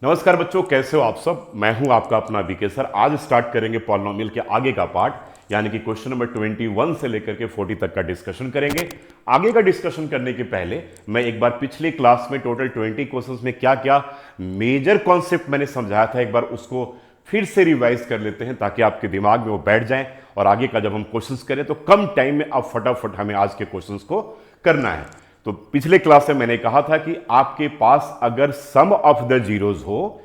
नमस्कार बच्चों, कैसे हो आप सब। मैं हूं आपका अपना वीके सर। आज स्टार्ट करेंगे पॉलिनोमियल के आगे का पार्ट, यानी कि क्वेश्चन नंबर 21 से लेकर के 40 तक का डिस्कशन करेंगे। आगे का डिस्कशन करने के पहले मैं एक बार पिछले क्लास में टोटल 20 क्वेश्चंस में क्या क्या मेजर कॉन्सेप्ट मैंने समझाया था, एक बार उसको फिर से रिवाइज कर लेते हैं ताकि आपके दिमाग में वो बैठ जाए और आगे का जब हम क्वेश्चंस करें तो कम टाइम में आप फटाफट हमें आज के क्वेश्चंस को करना है। तो पिछले क्लास में मैंने कहा था कि आपके पास अगर सम ऑफ द जीरोज हो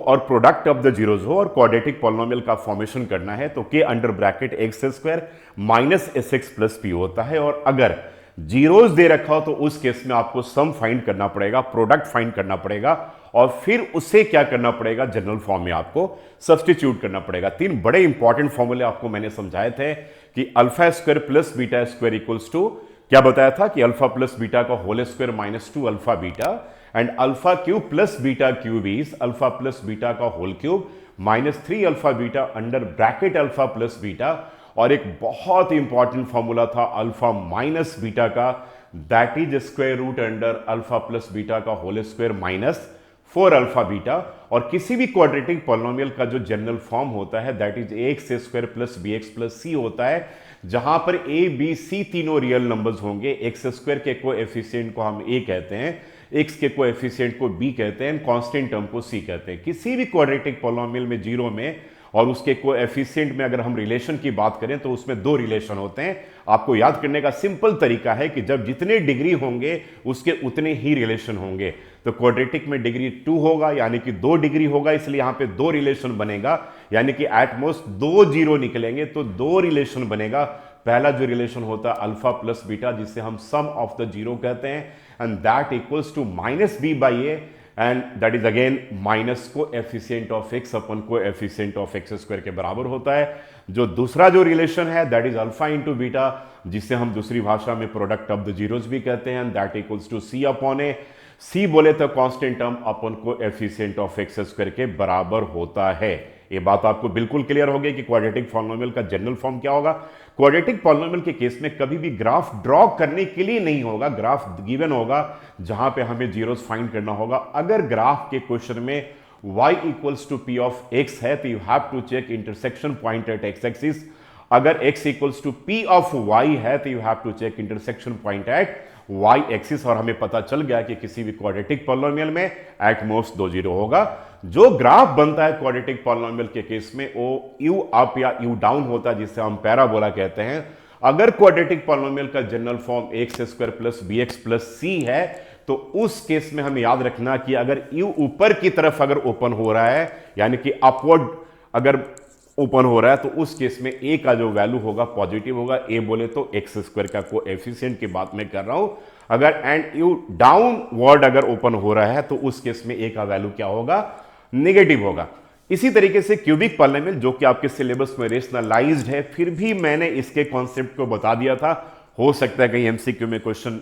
और प्रोडक्ट ऑफ द जीरोज हो और क्वाड्रेटिक पॉलिनोमियल का फॉर्मेशन करना है तो के under bracket x square minus S x plus P होता है। और अगर जीरोज दे रखा हो तो उस केस में आपको सम फाइंड करना पड़ेगा, प्रोडक्ट फाइंड करना पड़ेगा और फिर उसे क्या करना पड़ेगा, जनरल फॉर्म में आपको सब्सटीट्यूट करना पड़ेगा। तीन बड़े इंपॉर्टेंट फॉर्मूले आपको मैंने समझाए थे कि alpha square plus beta square equals to, क्या बताया था कि अल्फा प्लस बीटा का whole square minus 2 alpha beta, and alpha cube plus beta cube is alpha plus beta का whole cube minus 3 alpha beta under bracket alpha plus beta. और एक बहुत important formula था अल्फा माइनस बीटा का, that is square root under alpha plus beta का whole square minus 4 alpha beta. और किसी भी क्वाड्रेटिक पॉलिनोमियल का जो जनरल फॉर्म होता है that is x square plus B x plus c होता है, जहां पर ए बी सी तीनों रियल नंबर्स होंगे। एक्स स्क्वायर के कोएफिशिएंट को हम ए कहते हैं, एक्स के कोएफिशिएंट को बी कहते हैं, कांस्टेंट टर्म को सी कहते हैं। किसी भी क्वाड्रेटिक पॉलिनोमियल में जीरो में और उसके कोएफिशिएंट में अगर हम रिलेशन की बात करें तो उसमें दो रिलेशन होते हैं। आपको याद करने का सिंपल तरीका है कि जब जितने डिग्री होंगे उसके उतने ही रिलेशन होंगे। तो क्वाड्रेटिक में डिग्री 2 होगा यानी कि 2 डिग्री होगा, इसलिए यहां पे दो रिलेशन बनेगा, यानी कि एटमोस्ट 2 जीरो निकलेंगे तो 2 रिलेशन बनेगा। पहला जो रिलेशन होता है अल्फा प्लस बीटा, जिसे हम सम ऑफ द जीरो कहते हैं, and that equals to minus B by A, and that is again minus coefficient of X upon coefficient of x square के बराबर होता है। जो दूसरा जो रिलेशन है that is alpha into beta, जिसे हम दूसरी भाषा में प्रोडक्ट ऑफ द जीरोज भी कहते हैं, that equals to C upon a. C बोले तो constant term upon coefficient of x square के बराबर होता है। ये बात आपको बिल्कुल क्लियर हो गई कि क्वाड्रेटिक पॉलिनोमियल का जनरल फॉर्म क्या होगा। क्वाड्रेटिक पॉलिनोमियल के केस में कभी भी ग्राफ ड्रॉ करने के लिए नहीं होगा, ग्राफ गिवन होगा जहां पे हमें जीरोस फाइंड करना होगा। अगर ग्राफ के क्वेश्चन में y equals to P of x है तो you have to check intersection point at x axis. अगर x equals to p of y है तो you have to check intersection point at y axis. और हमें पता चल गया कि किसी भी क्वाड्रेटिक पॉलिनोमियल में एट मोस्ट 2 जीरो होगा। जो ग्राफ बनता है क्वाड्रेटिक पॉलिनोमियल के केस में वो u अप या u डाउन होता है, जिसे हम पैराबोला कहते हैं। अगर क्वाड्रेटिक पॉलिनोमियल का general form x square plus B x plus सी है तो उस केस में हमें याद रखना कि अगर u ऊपर की तरफ अगर ओपन हो रहा है, यानी कि अपवर्ड अगर ओपन हो रहा है, तो उस केस में a का जो वैल्यू होगा पॉजिटिव होगा। a बोले तो एक्स स्क्वायर का कोएफिशिएंट की बात मैं कर रहा हूं। अगर एंड u डाउनवर्ड अगर ओपन हो रहा है तो उस केस में a का वैल्यू क्या होगा, नेगेटिव होगा। इसी तरीके से क्यूबिक पॉलिनोमियल जो कि आपके सिलेबस में रेशनलाइज्ड है, फिर भी मैंने इसके कॉन्सेप्ट को बता दिया था। हो सकता है कहीं एमसीक्यू में क्वेश्चन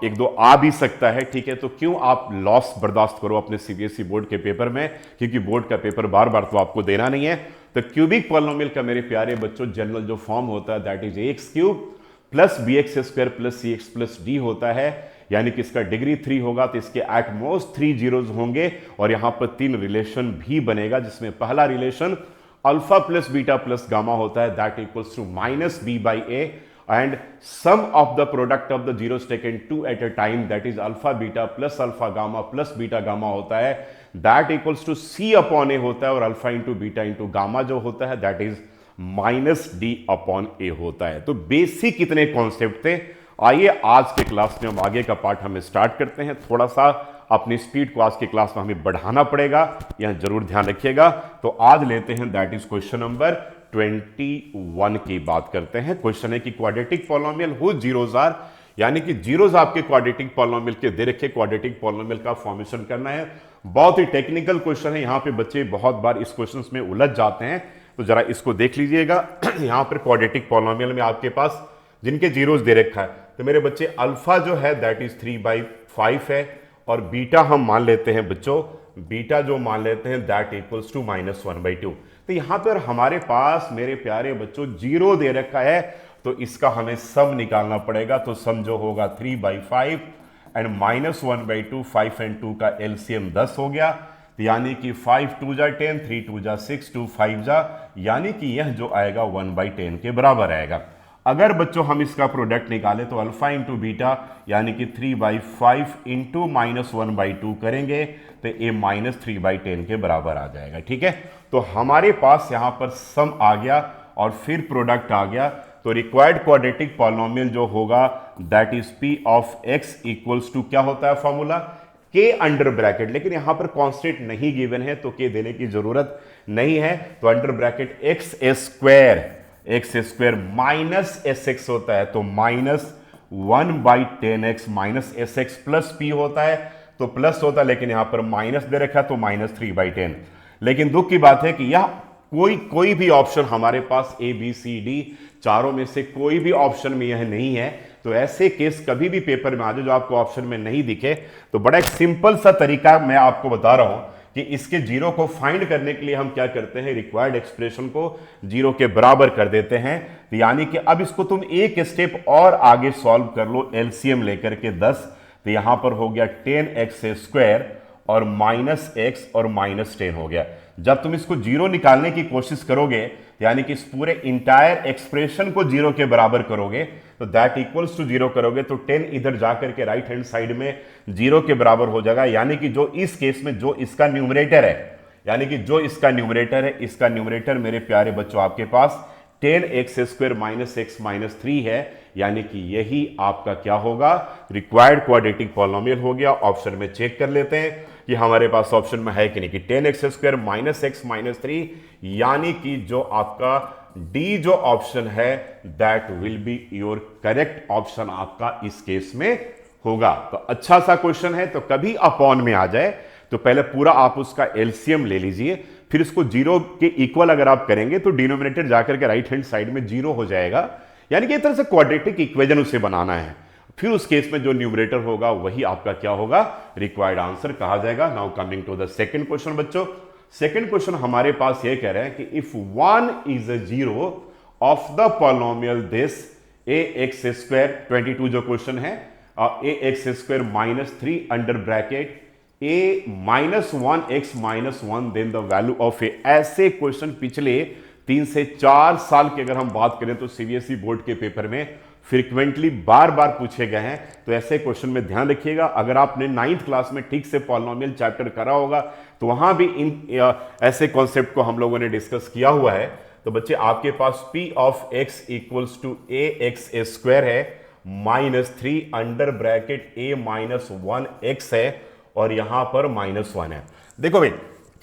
एक दो आ भी सकता है, ठीक है। तो क्यों आप लॉस बर्दाश्त करो अपने सीबीएसई बोर्ड के पेपर में, क्योंकि बोर्ड का पेपर बार बार तो आपको देना नहीं है। तो क्यूबिक पॉलिनोमियल का मेरे प्यारे बच्चों जनरल जो फॉर्म होता है that is x cube plus B x square plus c x plus d होता है, यानी कि इसका डिग्री 3 होगा तो इसके एट मोस्ट 3 जीरोज होंगे। और यहां पर 3 रिलेशन भी बनेगा, जिसमें पहला relation alpha plus beta plus gamma होता है, that equals to minus B by A, and sum of the product of the zeros taken 2 at a time that is alpha beta plus alpha gamma plus beta gamma होता है, that equals to C upon A होता है। और alpha into beta into gamma जो होता है that is minus D upon A होता है। तो बेसिक इतने कॉन्सेप्ट थे। आइए आज के क्लास में हम आगे का पार्ट हमें स्टार्ट करते हैं। थोड़ा सा अपनी स्पीड को आज के क्लास में हमें बढ़ाना पड़ेगा, यह जरूर ध्यान रखिएगा। तो आज लेते हैं दैट इज क्वेश्चन नंबर 21 की बात करते हैं। क्वेश्चन है कि quadratic polynomial whose zeros are, यानी कि जीरोज आपके क्वाड्रेटिक पॉलिनोमियल के दे रखे, क्वाड्रेटिक पॉलिनोमियल का फॉर्मेशन करना है। बहुत ही टेक्निकल क्वेश्चन है, यहां पे बच्चे बहुत बार इस क्वेश्चन में उलझ जाते हैं, तो जरा इसको देख लीजिएगा। यहां पर क्वाड्रेटिक पॉलिनोमियल में आपके पास जिनके जीरोज दे रखा है, तो मेरे बच्चे अल्फा जो है दैट इज 3/5 है, और बीटा हम मान लेते हैं बच्चों, बीटा जो मान लेते हैं दैट इक्वल्स टू -1/2। तो यहां पर हमारे पास मेरे प्यारे बच्चों जीरो दे रखा है, तो इसका हमें सम निकालना पड़ेगा। तो सम जो होगा 3/5 एंड -1/2, 5 एंड 2 का एलसीएम 10 हो गया, तो यानी कि 5 2 जा 10, 3 2 जा 6, 2 5 जा, यानी कि यह जो आएगा 1/10 के बराबर आएगा। अगर बच्चों हम इसका प्रोडक्ट निकालें तो अल्फा इंटू बीटा यानी कि 3/5 इंटू -1/2 करेंगे तो ये -3/10 के बराबर आ जाएगा। ठीक है, तो हमारे पास यहां पर सम आ गया और फिर प्रोडक्ट आ गया। तो रिक्वायर्ड क्वाड्रेटिक पॉलिनोमियल जो होगा that is p of x equals to क्या होता है फॉर्मूला, के अंडर ब्रैकेट, लेकिन यहां पर कांस्टेंट नहीं गिवन है तो के देने की जरूरत नहीं है, तो under bracket x square minus S x होता है, तो -1/10x minus S x plus P होता है, तो प्लस होता है लेकिन यहां पर माइनस दे रखा है तो -3/10। लेकिन दुख की बात है कि यह कोई भी ऑप्शन हमारे पास ए बी सी डी चारों में से कोई भी ऑप्शन में यह नहीं है। तो ऐसे केस कभी भी पेपर में आ जाए जो आपको ऑप्शन में नहीं दिखे, तो बड़ा एक सिंपल सा तरीका मैं आपको बता रहा हूं कि इसके जीरो को फाइंड करने के लिए हम क्या करते हैं, रिक्वायर्ड एक्सप्रेशन को जीरो के बराबर कर देते हैं। तो यानी कि अब इसको तुम एक स्टेप और आगे सॉल्व कर लो एलसीएम लेकर के 10, तो यहां पर हो गया 10x² और -x और -10 हो गया। जब तुम इसको जीरो निकालने की कोशिश करोगे यानी कि इस पूरे इंटायर एक्सप्रेशन को जीरो के बराबर करोगे तो दैट इक्वल्स टू जीरो करोगे तो 10 इधर जाकर के राइट हैंड साइड में जीरो के बराबर हो जाएगा। यानी कि जो इस केस में जो इसका न्यूमरेटर है, यानी कि जो इसका न्यूमरेटर है, इसका न्यूमरेटर मेरे प्यारे बच्चों आपके पास 10x² - x - 3 है, यानी कि यही आपका क्या होगा, रिक्वायर्ड क्वाड्रेटिक पॉलिनोमियल हो गया। ऑप्शन में चेक कर लेते हैं कि हमारे पास ऑप्शन में है कि नहीं, कि 10x² - x - 3, यानी कि जो आपका डी जो ऑप्शन है that will be your correct option आपका इस केस में होगा। तो अच्छा सा क्वेश्चन है, तो कभी अपॉन में आ जाए तो पहले पूरा आप उसका एलसीएम ले लीजिए, फिर इसको जीरो के इक्वल अगर आप करेंगे तो डिनोमिनेटर जाकर के राइट हैंड साइड में जीरो हो जाएगा, यानी कि एक तरह से क्वाड्रेटिक इक्वेशन उसे बनाना है। फिर उस केस में जो न्यूमरेटर होगा वही आपका क्या होगा, रिक्वायर्ड आंसर कहा जाएगा। Now coming to the second question बच्चों, सेकंड क्वेश्चन हमारे पास ये कह रहे हैं कि if 1 is a zero of the polynomial this ax², 22 जो क्वेश्चन है, ax² - 3 under bracket a -1x - 1 then the value of a। ऐसे क्वेश्चन पिछले 3 से 4 साल की अगर हम बात करें तो सीबीएसई बोर्ड के पेपर में फ्रीक्वेंटली बार बार पूछे गए हैं। तो ऐसे क्वेश्चन में ध्यान रखिएगा। अगर आपने 9th क्लास में ठीक से पॉलिनोमियल चैप्टर करा होगा तो वहां भी इन ऐसे कॉन्सेप्ट को हम लोगों ने डिस्कस किया हुआ है। तो बच्चे आपके पास p of x equals to ax² है -3 अंडर ब्रैकेट a -1x है और यहां पर -1 है। देखो भाई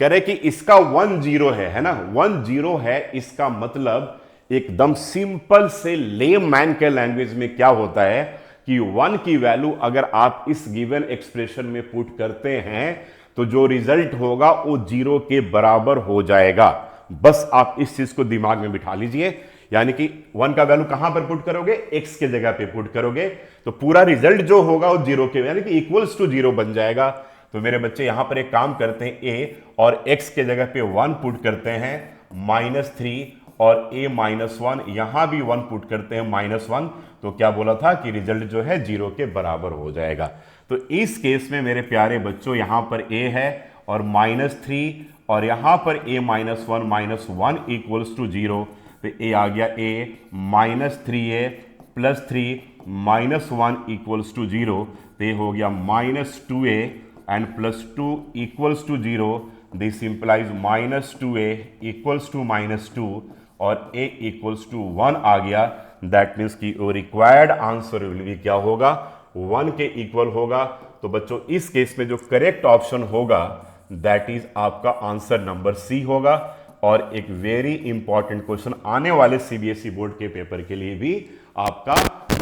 कह रहे कि इसका 1 0 है ना, 1 0 है, इसका मतलब एकदम सिंपल से लेमैन के लैंग्वेज में क्या होता है कि 1 की वैल्यू अगर आप इस गिवन एक्सप्रेशन में पुट करते हैं तो जो रिजल्ट होगा वो 0 के बराबर हो जाएगा। बस आप इस चीज को दिमाग में बिठा लीजिए, यानी कि 1 का वैल्यू कहां पर पुट करोगे, x के जगह पे पुट करोगे तो पूरा रिजल्ट जो होगा वो 0 के यानी कि इक्वल्स टू 0 बन जाएगा। तो मेरे बच्चे यहां पर एक काम करते हैं, a और x के जगह पे 1 पुट करते हैं -3 और a -1, यहां भी 1 पुट करते हैं -1, तो क्या बोला था कि रिजल्ट जो है 0 के बराबर हो जाएगा। तो इस केस में मेरे प्यारे बच्चों यहां पर a है और -3 और यहां पर a -1 -1 इक्वल्स टू 0, तो a आ गया a -3a + 3 -1 इक्वल्स टू 0, तो ये हो गया -2a and +2 equals to 0। This implies -2a equals to -2 और a इक्वल्स टू 1 आ गया। दैट मीन्स कि रिक्वायर्ड आंसर विल बी क्या होगा, 1 के इक्वल होगा। तो बच्चों इस केस में जो करेक्ट ऑप्शन होगा दैट इज आपका आंसर नंबर सी होगा। और एक वेरी इंपॉर्टेंट क्वेश्चन आने वाले सीबीएसई बोर्ड के पेपर के लिए भी आपका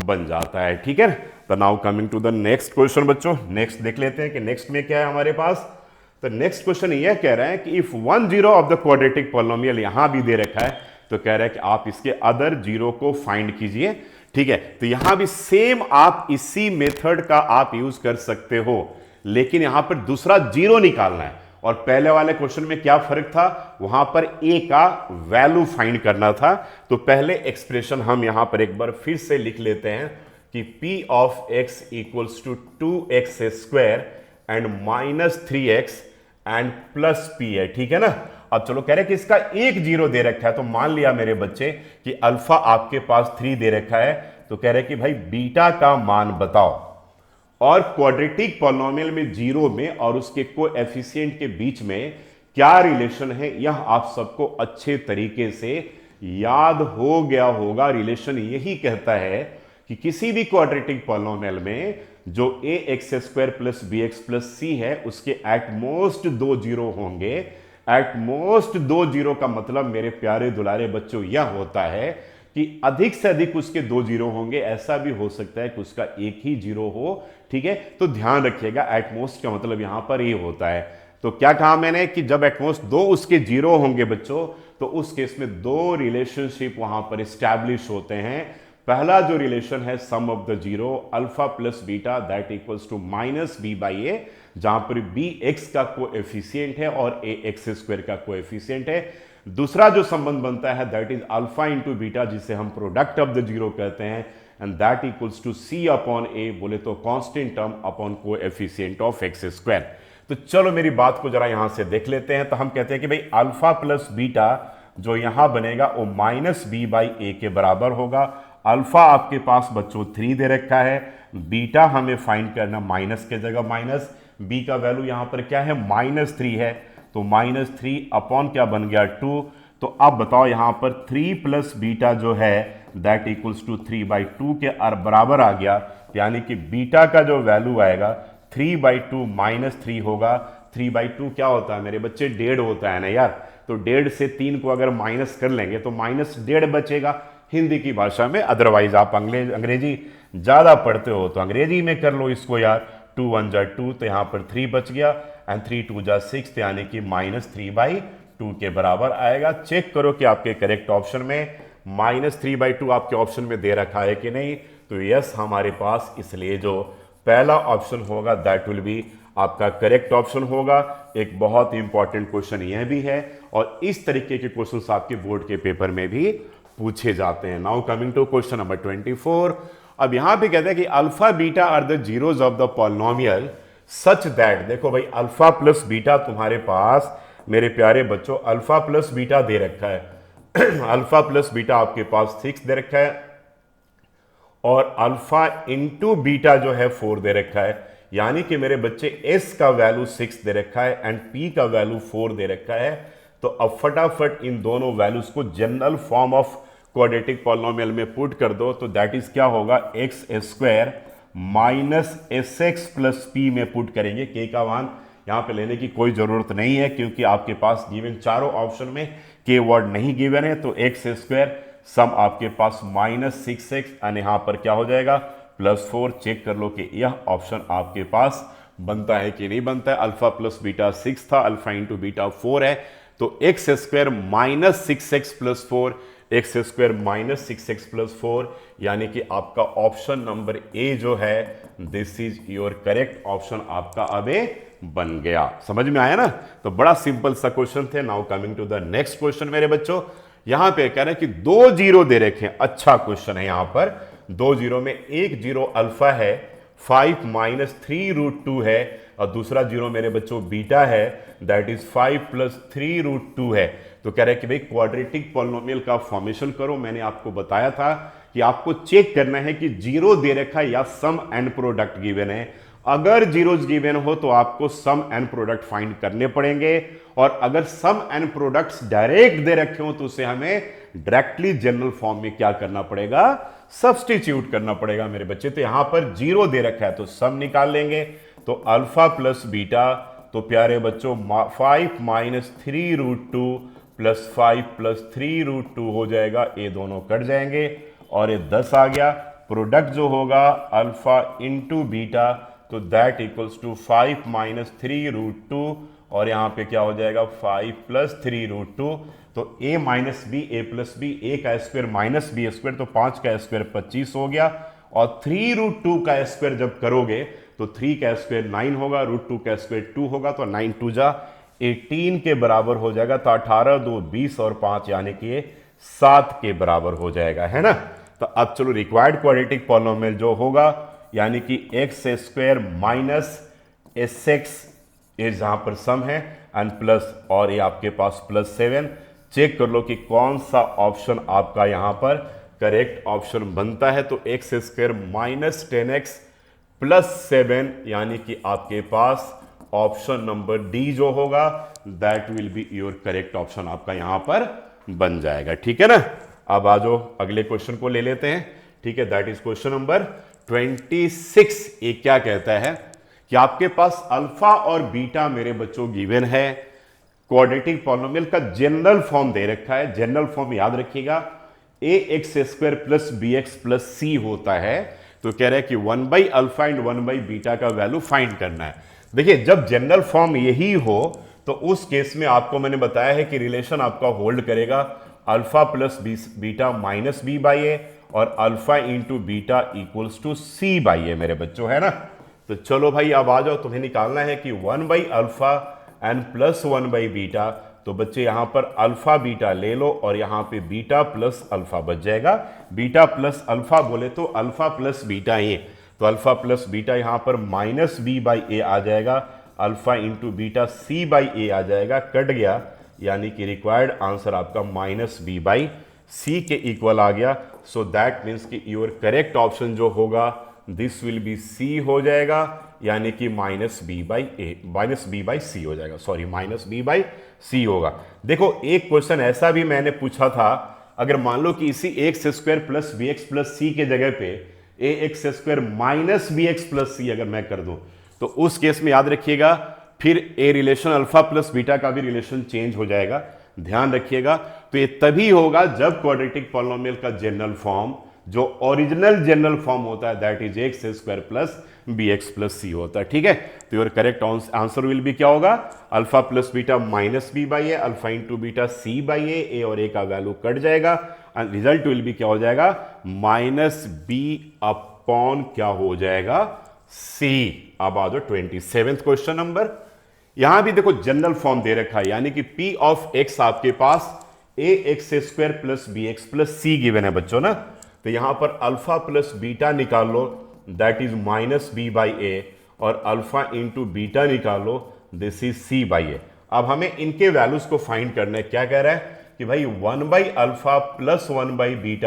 बन जाता है। ठीक है, तो now coming to the next question बच्चों, नेक्स्ट देख लेते हैं कि नेक्स्ट में क्या है हमारे पास। तो नेक्स्ट क्वेश्चन यह कह रहा है कि if 1 0 of the quadratic polynomial यहां भी दे रखा है, तो कह रहा है कि आप इसके अदर जीरो को फाइंड कीजिए। ठीक है, तो यहां भी सेम आप इसी मेथड का आप यूज कर सकते हो, लेकिन यहां पर दूसरा जीरो निकालना है। और पहले वाले क्वेश्चन में क्या फर्क था, वहां पर a का वैल्यू फाइंड करना था। तो पहले एक्सप्रेशन हम यहां पर एक बार फिर से लिख लेते हैं कि p of x equals to 2x square and -3x and plus p है, ठीक है ना। अब चलो कह रहे कि इसका एक जीरो दे रखा है, तो मान लिया मेरे बच्चे कि अल्फा आपके पास 3 दे रखा है, तो कह रहे कि भाई बीटा का मान बताओ। और क्वाड्रेटिक पॉलिनोमियल में जीरो में और उसके कोएफिशिएंट के बीच में क्या रिलेशन है, यह आप सबको अच्छे तरीके से याद हो गया होगा। रिलेशन यही कहता है कि किसी भी क्वाड्रेटिक पॉलिनोमियल में जो A X square plus B x plus सी है उसके एटमोस्ट 2 जीरो होंगे। एटमोस्ट 2 जीरो का मतलब मेरे प्यारे दुलारे बच्चों यह होता है कि अधिक से अधिक उसके 2 जीरो होंगे, ऐसा भी हो सकता है कि उसका एक ही जीरो हो, ठीक है। तो ध्यान रखिएगा एटमोस्ट का मतलब यहां पर ये होता है। तो क्या कहा मैंने कि जब एटमोस्ट 2 उसके जीरो होंगे बच्चों, तो उस केस में 2 रिलेशनशिप वहां पर स्टैब्लिश होते हैं। पहला जो रिलेशन है sum of the zero alpha plus beta that equals to minus B by A, जहां पर बी एक्स का कोएफिशिएंट है और ए एक्स स्क्वायर का कोएफिशिएंट है। दूसरा जो संबंध बनता है that is alpha into beta, जिसे हम प्रोडक्ट ऑफ द जीरो कहते हैं, and that equals to C upon A, बोले तो constant term upon coefficient of x square. तो चलो मेरी बात को जरा यहां से देख लेते हैं। तो हम कहते हैं कि भाई अल्फा प्लस बीटा जो यहां बनेगा वो माइनस बी बाई ए के बराबर होगा। अल्फा आपके पास बच्चों 3 दे रखा है, बीटा हमें फाइंड करना माइनस के जगह माइनस, बी का वैल्यू यहां पर क्या है -3 है, तो -3 अपॉन क्या बन गया 2। तो अब बताओ यहां पर 3 प्लस बीटा जो है दैट इक्वल्स टू 3/2 के बराबर आ गया, यानी कि बीटा का जो वैल्यू आएगा 3/2 -3 होगा। 3/2 क्या होता है मेरे बच्चे, 1.5 होता है ना यार। तो 1.5 से 3 को अगर माइनस कर लेंगे तो -1.5 बचेगा हिंदी की भाषा में। अदरवाइज आप अंग्रेजी ज्यादा पढ़ते हो तो अंग्रेजी में कर लो इसको यार। 2 1 जा 2, तो यहां पर 3 बच गया, एंड 3 2 जा 6, यानी कि -3/2 के बराबर आएगा। चेक करो कि आपके करेक्ट ऑप्शन में -3/2 आपके ऑप्शन में दे रखा है कि नहीं। तो यस हमारे पास, इसलिए जो पहला ऑप्शन होगा दैट विल बी आपका करेक्ट ऑप्शन होगा। एक बहुत ही इंपॉर्टेंट क्वेश्चन यह भी है, और इस तरीके के क्वेश्चंस आपके बोर्ड के पेपर में भी पूछे जाते हैं। Now coming to question number 24। अब यहां पे कहते हैं कि alpha beta are the zeros of the polynomial such that, देखो भाई अल्फा प्लस बीटा तुम्हारे पास मेरे प्यारे बच्चों अल्फा प्लस बीटा दे रखा है। अल्फा प्लस बीटा आपके पास 6 दे रखा है, और अल्फा इंटू बीटा जो है 4 दे रखा है, यानी कि मेरे बच्चे s का वैल्यू 6 दे रखा है एंड p का वैल्यू 4 दे रखा है। तो अब फटाफट इन दोनों वैल्यूज को general form of quadratic polynomial में पुट कर दो, तो दैट इज क्या होगा x square minus S x plus P में पुट करेंगे। के का मान यहां पे लेने की कोई जरूरत नहीं है, क्योंकि आपके पास गिवन चारों ऑप्शन में के वर्ड नहीं गिवन है। तो एक्स स्क्वायर सम आपके पास -6x, एंड यहां पर क्या हो जाएगा +4। चेक कर लो कि यह ऑप्शन आपके पास बनता है कि नहीं बनता है। अल्फा प्लस बीटा 6 था, अल्फा इंटू बीटा 4 है, तो x square -6x plus 4, x square -6x plus 4, यानी कि आपका ऑप्शन नंबर ए जो है this is your correct option आपका अब बन गया। समझ में आया ना। तो बड़ा सिंपल सा क्वेश्चन थे। Now coming to the next question मेरे बच्चों, यहां पे कह रहे हैं कि 2 जीरो दे रखे हैं। अच्छा क्वेश्चन है। यहां पर 2 जीरो में एक जीरो अल्फा है, 5 माइनस 3√2 है, और दूसरा जीरो मेरे बच्चों बीटा है दैट इज 5 प्लस 3√2 है। तो कह रहे हैं कि भाई क्वाड्रेटिक पॉलिनोमियल का फॉर्मेशन करो। मैंने आपको बताया था कि आपको चेक करना है कि जीरो दे रखा है या सम एंड प्रोडक्ट गिवन है। अगर जीरोज गिवन हो तो आपको सम एंड प्रोडक्ट फाइंड करने पड़ेंगे, और अगर सम एंड प्रोडक्ट्स डायरेक्ट दे रखे हो तो उसे हमें डायरेक्टली जनरल फॉर्म में क्या करना पड़ेगा, सब्स्टिट्यूट करना पड़ेगा मेरे बच्चे। तो यहां पर जीरो दे रखा है तो सम निकाल लेंगे। तो अल्फा प्लस बीटा, तो प्यारे बच्चों 5 माइनस 3√2 प्लस 5 प्लस 3√2 हो जाएगा, ये दोनों कट जाएंगे और ये 10 आ गया। प्रोडक्ट जो होगा अल्फा इंटू बीटा, तो दैट इक्वल्स टू 5 माइनस 3√2, और यहां पे क्या हो जाएगा 5 प्लस 3√2। तो a minus B A plus B, A का स्क्वायर माइनस बी स्क्वायर, तो 5 का स्क्वायर 25 हो गया, और 3√2 का स्क्वायर जब करोगे तो 3 का स्क्वायर 9 होगा, √2 का स्क्वायर 2 होगा, तो 9 2 जा 18 के बराबर हो जाएगा। तो 18 2 20 और 5 यानी कि 7 के बराबर हो जाएगा, है ना। तो अब चलो रिक्वायर्ड क्वाड्रेटिक पॉलिनोमियल जो होगा यानी कि x square minus S x, ये जहां पर सम है, एंड प्लस, और ये आपके पास +7। चेक कर लो कि कौन सा ऑप्शन आपका यहां पर करेक्ट ऑप्शन बनता है। तो एक्स स्क्वायर माइनस 10x +7 यानी कि आपके पास ऑप्शन नंबर डी जो होगा that will be your correct option, आपका यहां पर बन जाएगा। ठीक है ना। अब आ जाओ अगले क्वेश्चन को ले लेते हैं। ठीक है, दैट इज क्वेश्चन नंबर 26। ये क्या कहता है कि आपके पास अल्फा और बीटा मेरे बच्चों गिवन है, क्वाड्रेटिक पॉलिनोमियल का जनरल फॉर्म दे रखा है। जनरल फॉर्म याद रखिएगा ax² + bx + c होता है। तो कह रहा है कि 1/α एंड 1/β का वैल्यू फाइंड करना है। देखिए जब जनरल फॉर्म यही हो तो उस केस में आपको मैंने बताया है कि रिलेशन आपका होल्ड करेगा alpha plus beta minus b/a और alpha into beta equals to c/a मेरे बच्चों, है ना। तो चलो भाई अब आ जाओ, तुम्हें निकालना है कि 1/α एंड प्लस 1/β। तो बच्चे यहां पर अल्फा बीटा ले लो और यहां पे बीटा प्लस अल्फा बच जाएगा। बीटा प्लस अल्फा बोले तो अल्फा प्लस बीटा ए, तो अल्फा प्लस बीटा यहां पर -b/a आ जाएगा, अल्फा इंटू बीटा c/a आ जाएगा, कट गया, यानी कि रिक्वायर्ड आंसर आपका -b/c के इक्वल आ गया। सो दैट मीन्स कि योर करेक्ट ऑप्शन जो होगा दिस विल बी सी हो जाएगा, यानी कि -b/c हो जाएगा, सॉरी -b/c होगा। देखो एक क्वेश्चन ऐसा भी मैंने पूछा था, अगर मान लो कि इसी ax² + bx + c के जगह पे ax² - bx + c अगर मैं कर दूं तो उस केस में याद रखिएगा फिर a relation alpha plus beta का भी रिलेशन चेंज हो जाएगा, ध्यान रखिएगा। तो ये तभी होगा जब क्वाड्रेटिक पॉलिनोमियल का जनरल फॉर्म जो ओरिजिनल जनरल फॉर्म होता है that is ax² + bx + c होता है। ठीक है, तो योर करेक्ट आंसर विल भी क्या होगा, alpha plus beta -b/a, alpha into beta c/a, ए और ए का वैल्यू कट जाएगा, रिजल्ट विल भी क्या हो जाएगा -b/, क्या हो जाएगा c। अब आ जाओ 27th क्वेश्चन नंबर। यहां भी देखो जनरल फॉर्म दे रखा है, यानी कि p ऑफ x आपके पास ax² + bx + c गिवन है बच्चों ना। तो यहां पर अल्फा प्लस बीटा निकाल लो दैट इज -b/a और अल्फा इंटू बीटा निकालो दिस इज c/a। अब हमें इनके वैल्यूज को फाइंड करना है। क्या कह रहा है कि भाई 1/α + 1/β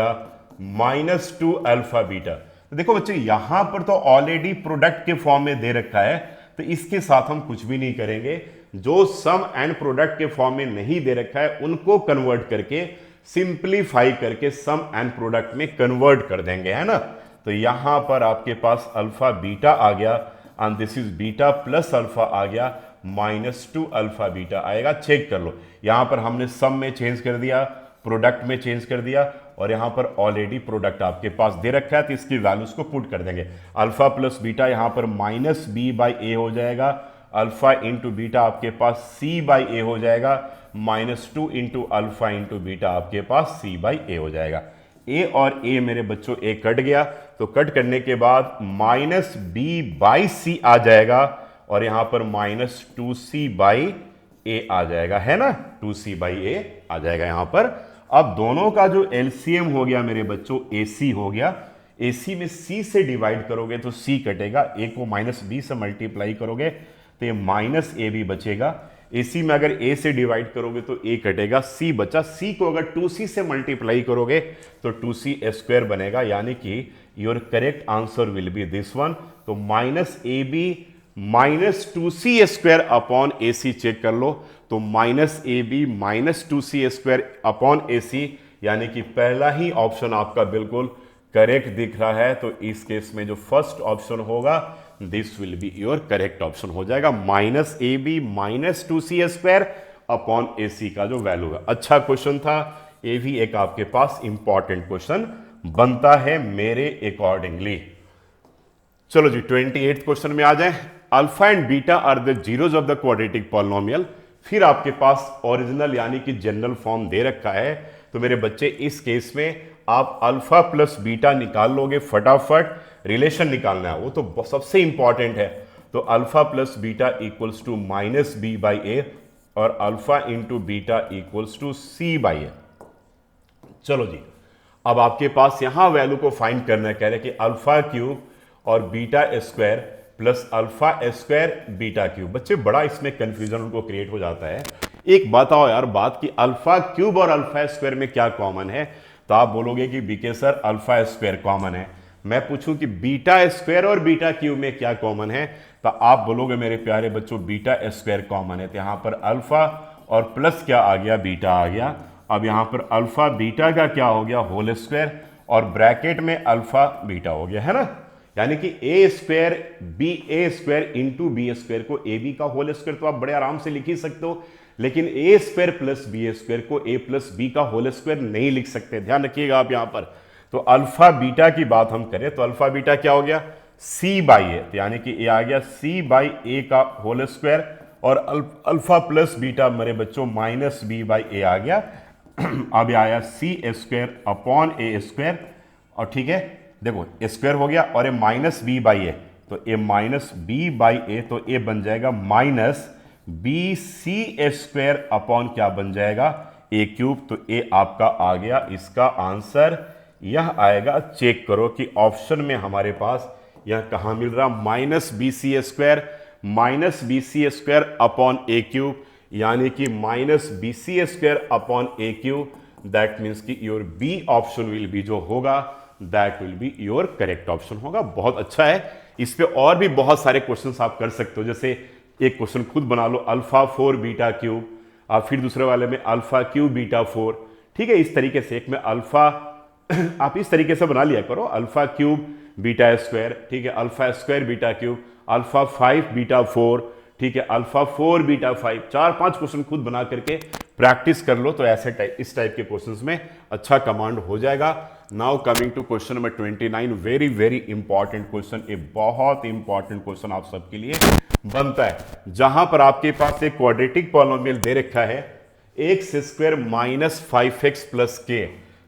-2α-β। तो देखो बच्चे यहां पर तो ऑलरेडी प्रोडक्ट के फॉर्म में दे रखा है, तो इसके साथ हम कुछ भी नहीं करेंगे। जो सम एंड प्रोडक्ट के फॉर्म में नहीं दे रखा है उनको कन्वर्ट करके सिंप्लीफाई करके सम एंड प्रोडक्ट में कन्वर्ट कर देंगे, है ना। तो यहां पर आपके पास अल्फा बीटा आ गया and this is beta plus alpha आ गया, -2α-β आएगा। चेक कर लो, यहां पर हमने सम में चेंज कर दिया, प्रोडक्ट में चेंज कर दिया, और यहां पर ऑलरेडी प्रोडक्ट आपके पास दे रखा है तो इसकी वैल्यूज को पुट कर देंगे। अल्फा प्लस बीटा यहां पर -b/a हो जाएगा, अल्फा इंटू बीटा आपके पास c/a हो जाएगा, -2 इंटू अल्फा इंटू बीटा आपके पास c/a हो जाएगा। a और a मेरे बच्चों a कट गया, तो कट करने के बाद -b/c आ जाएगा और यहां पर -2c/a आ जाएगा, है ना, 2c/a आ जाएगा यहां पर। अब दोनों का जो एलसीएम हो गया मेरे बच्चों ac हो गया, ac में c से डिवाइड करोगे तो c कटेगा, a को -b से मल्टीप्लाई करोगे तो ये -ab बचेगा, ac में अगर a से डिवाइड करोगे तो a कटेगा, c बचा, c को अगर 2c से मल्टीप्लाई करोगे तो 2c² बनेगा, यानी कि your correct answer will be this one. तो -ab -2c² upon ac check कर लो, तो -ab -2c² अपॉन ac, यानी कि पहला ही ऑप्शन आपका बिल्कुल करेक्ट दिख रहा है। तो इस केस में जो फर्स्ट ऑप्शन होगा this will be your correct option हो जाएगा, -ab -2c² अपॉन ac का जो वैल्यू है। अच्छा क्वेश्चन था, ये भी एक आपके पास इंपॉर्टेंट क्वेश्चन बनता है मेरे अकॉर्डिंगली। चलो जी 28th क्वेश्चन में आ जाए। Alpha and beta are the zeros of the quadratic polynomial. फिर आपके पास ओरिजिनल यानी कि जनरल फॉर्म दे रखा है, तो मेरे बच्चे इस केस में आप अल्फा प्लस बीटा निकाल लोगे फटाफट, रिलेशन निकालना है वो तो सबसे इंपॉर्टेंट है। तो alpha plus beta equals to -b/a और alpha into beta equals to c/a। चलो जी अब आपके पास यहां वैल्यू को फाइंड करना कह रहे हैं कि अल्फा क्यूब और beta square plus alpha square beta cube. बच्चे बड़ा इसमें कंफ्यूजन उनको क्रिएट हो जाता है। एक बताओ यार बात कि अल्फा क्यूब और अल्फा स्क्वायर में क्या कॉमन है? तो आप बोलोगे कि BK sir alpha square common है। मैं पूछूं कि बीटा स्क्वायर और बीटा क्यूब में क्या कॉमन है? तो आप बोलोगे मेरे प्यारे बच्चों बीटा स्क्वायर कॉमन है। तो यहां पर अल्फा और प्लस क्या आ गया, बीटा आ गया। अब यहां पर अल्फा बीटा का क्या हो गया, होल स्क्वायर, और ब्रैकेट में अल्फा बीटा हो गया, है ना। यानी कि ए स्क्वायर इंटू बी स्क्वायर को ए बी का होल स्क्वायर तो आप बड़े आराम से लिख ही सकते हो, लेकिन ए स्क्वायर प्लस बी स्क्वायर को ए प्लस बी का होल स्क्वायर नहीं लिख सकते, ध्यान रखिएगा आप यहां पर। तो अल्फा बीटा की बात हम करें तो अल्फा बीटा क्या हो गया, सी बाई ए, तो यानी कि ए आ गया सी बाई ए का होल स्क्वायर, और अल्फा प्लस बीटा मेरे बच्चों माइनस बी बाई ए आ गया। अब आया c square upon a square, और ठीक है देखो स्क्वायर हो गया और a minus B by a, तो a minus B by a, तो ए बन जाएगा minus B C square upon क्या बन जाएगा, ए क्यूब। तो ए आपका आ गया, इसका आंसर यह आएगा। चेक करो कि ऑप्शन में हमारे पास यह कहां मिल रहा, minus B C square upon A cube, यानी कि minus B C square upon A cube. That means कि your B option will be जो होगा that will be your correct option होगा। बहुत अच्छा है। इस पे और भी बहुत सारे क्वेश्चंस आप कर सकते हो, जैसे एक क्वेश्चन खुद बना लो, अल्फा 4 बीटा क्यूब, आप फिर दूसरे वाले में अल्फा क्यूब बीटा 4, ठीक है। इस तरीके से एक में अल्फा आप इस तरीके से बना लिया करो, अल्फा क्यूब बीटा स्क्वायर, ठीक है, alpha square beta cube, alpha 5 beta 4, ठीक है, अल्फा 4 बीटा 5, 4-5 क्वेश्चन खुद बना करके प्रैक्टिस कर लो, तो ऐसे इस टाइप के क्वेश्चंस में अच्छा कमांड हो जाएगा। Now coming to question number 29, very very important question, एक बहुत इंपॉर्टेंट क्वेश्चन आप सबके लिए बनता है, जहां पर आपके पास एक क्वाड्रेटिक पॉलिनोमियल दे रखा है x square minus 5x plus के।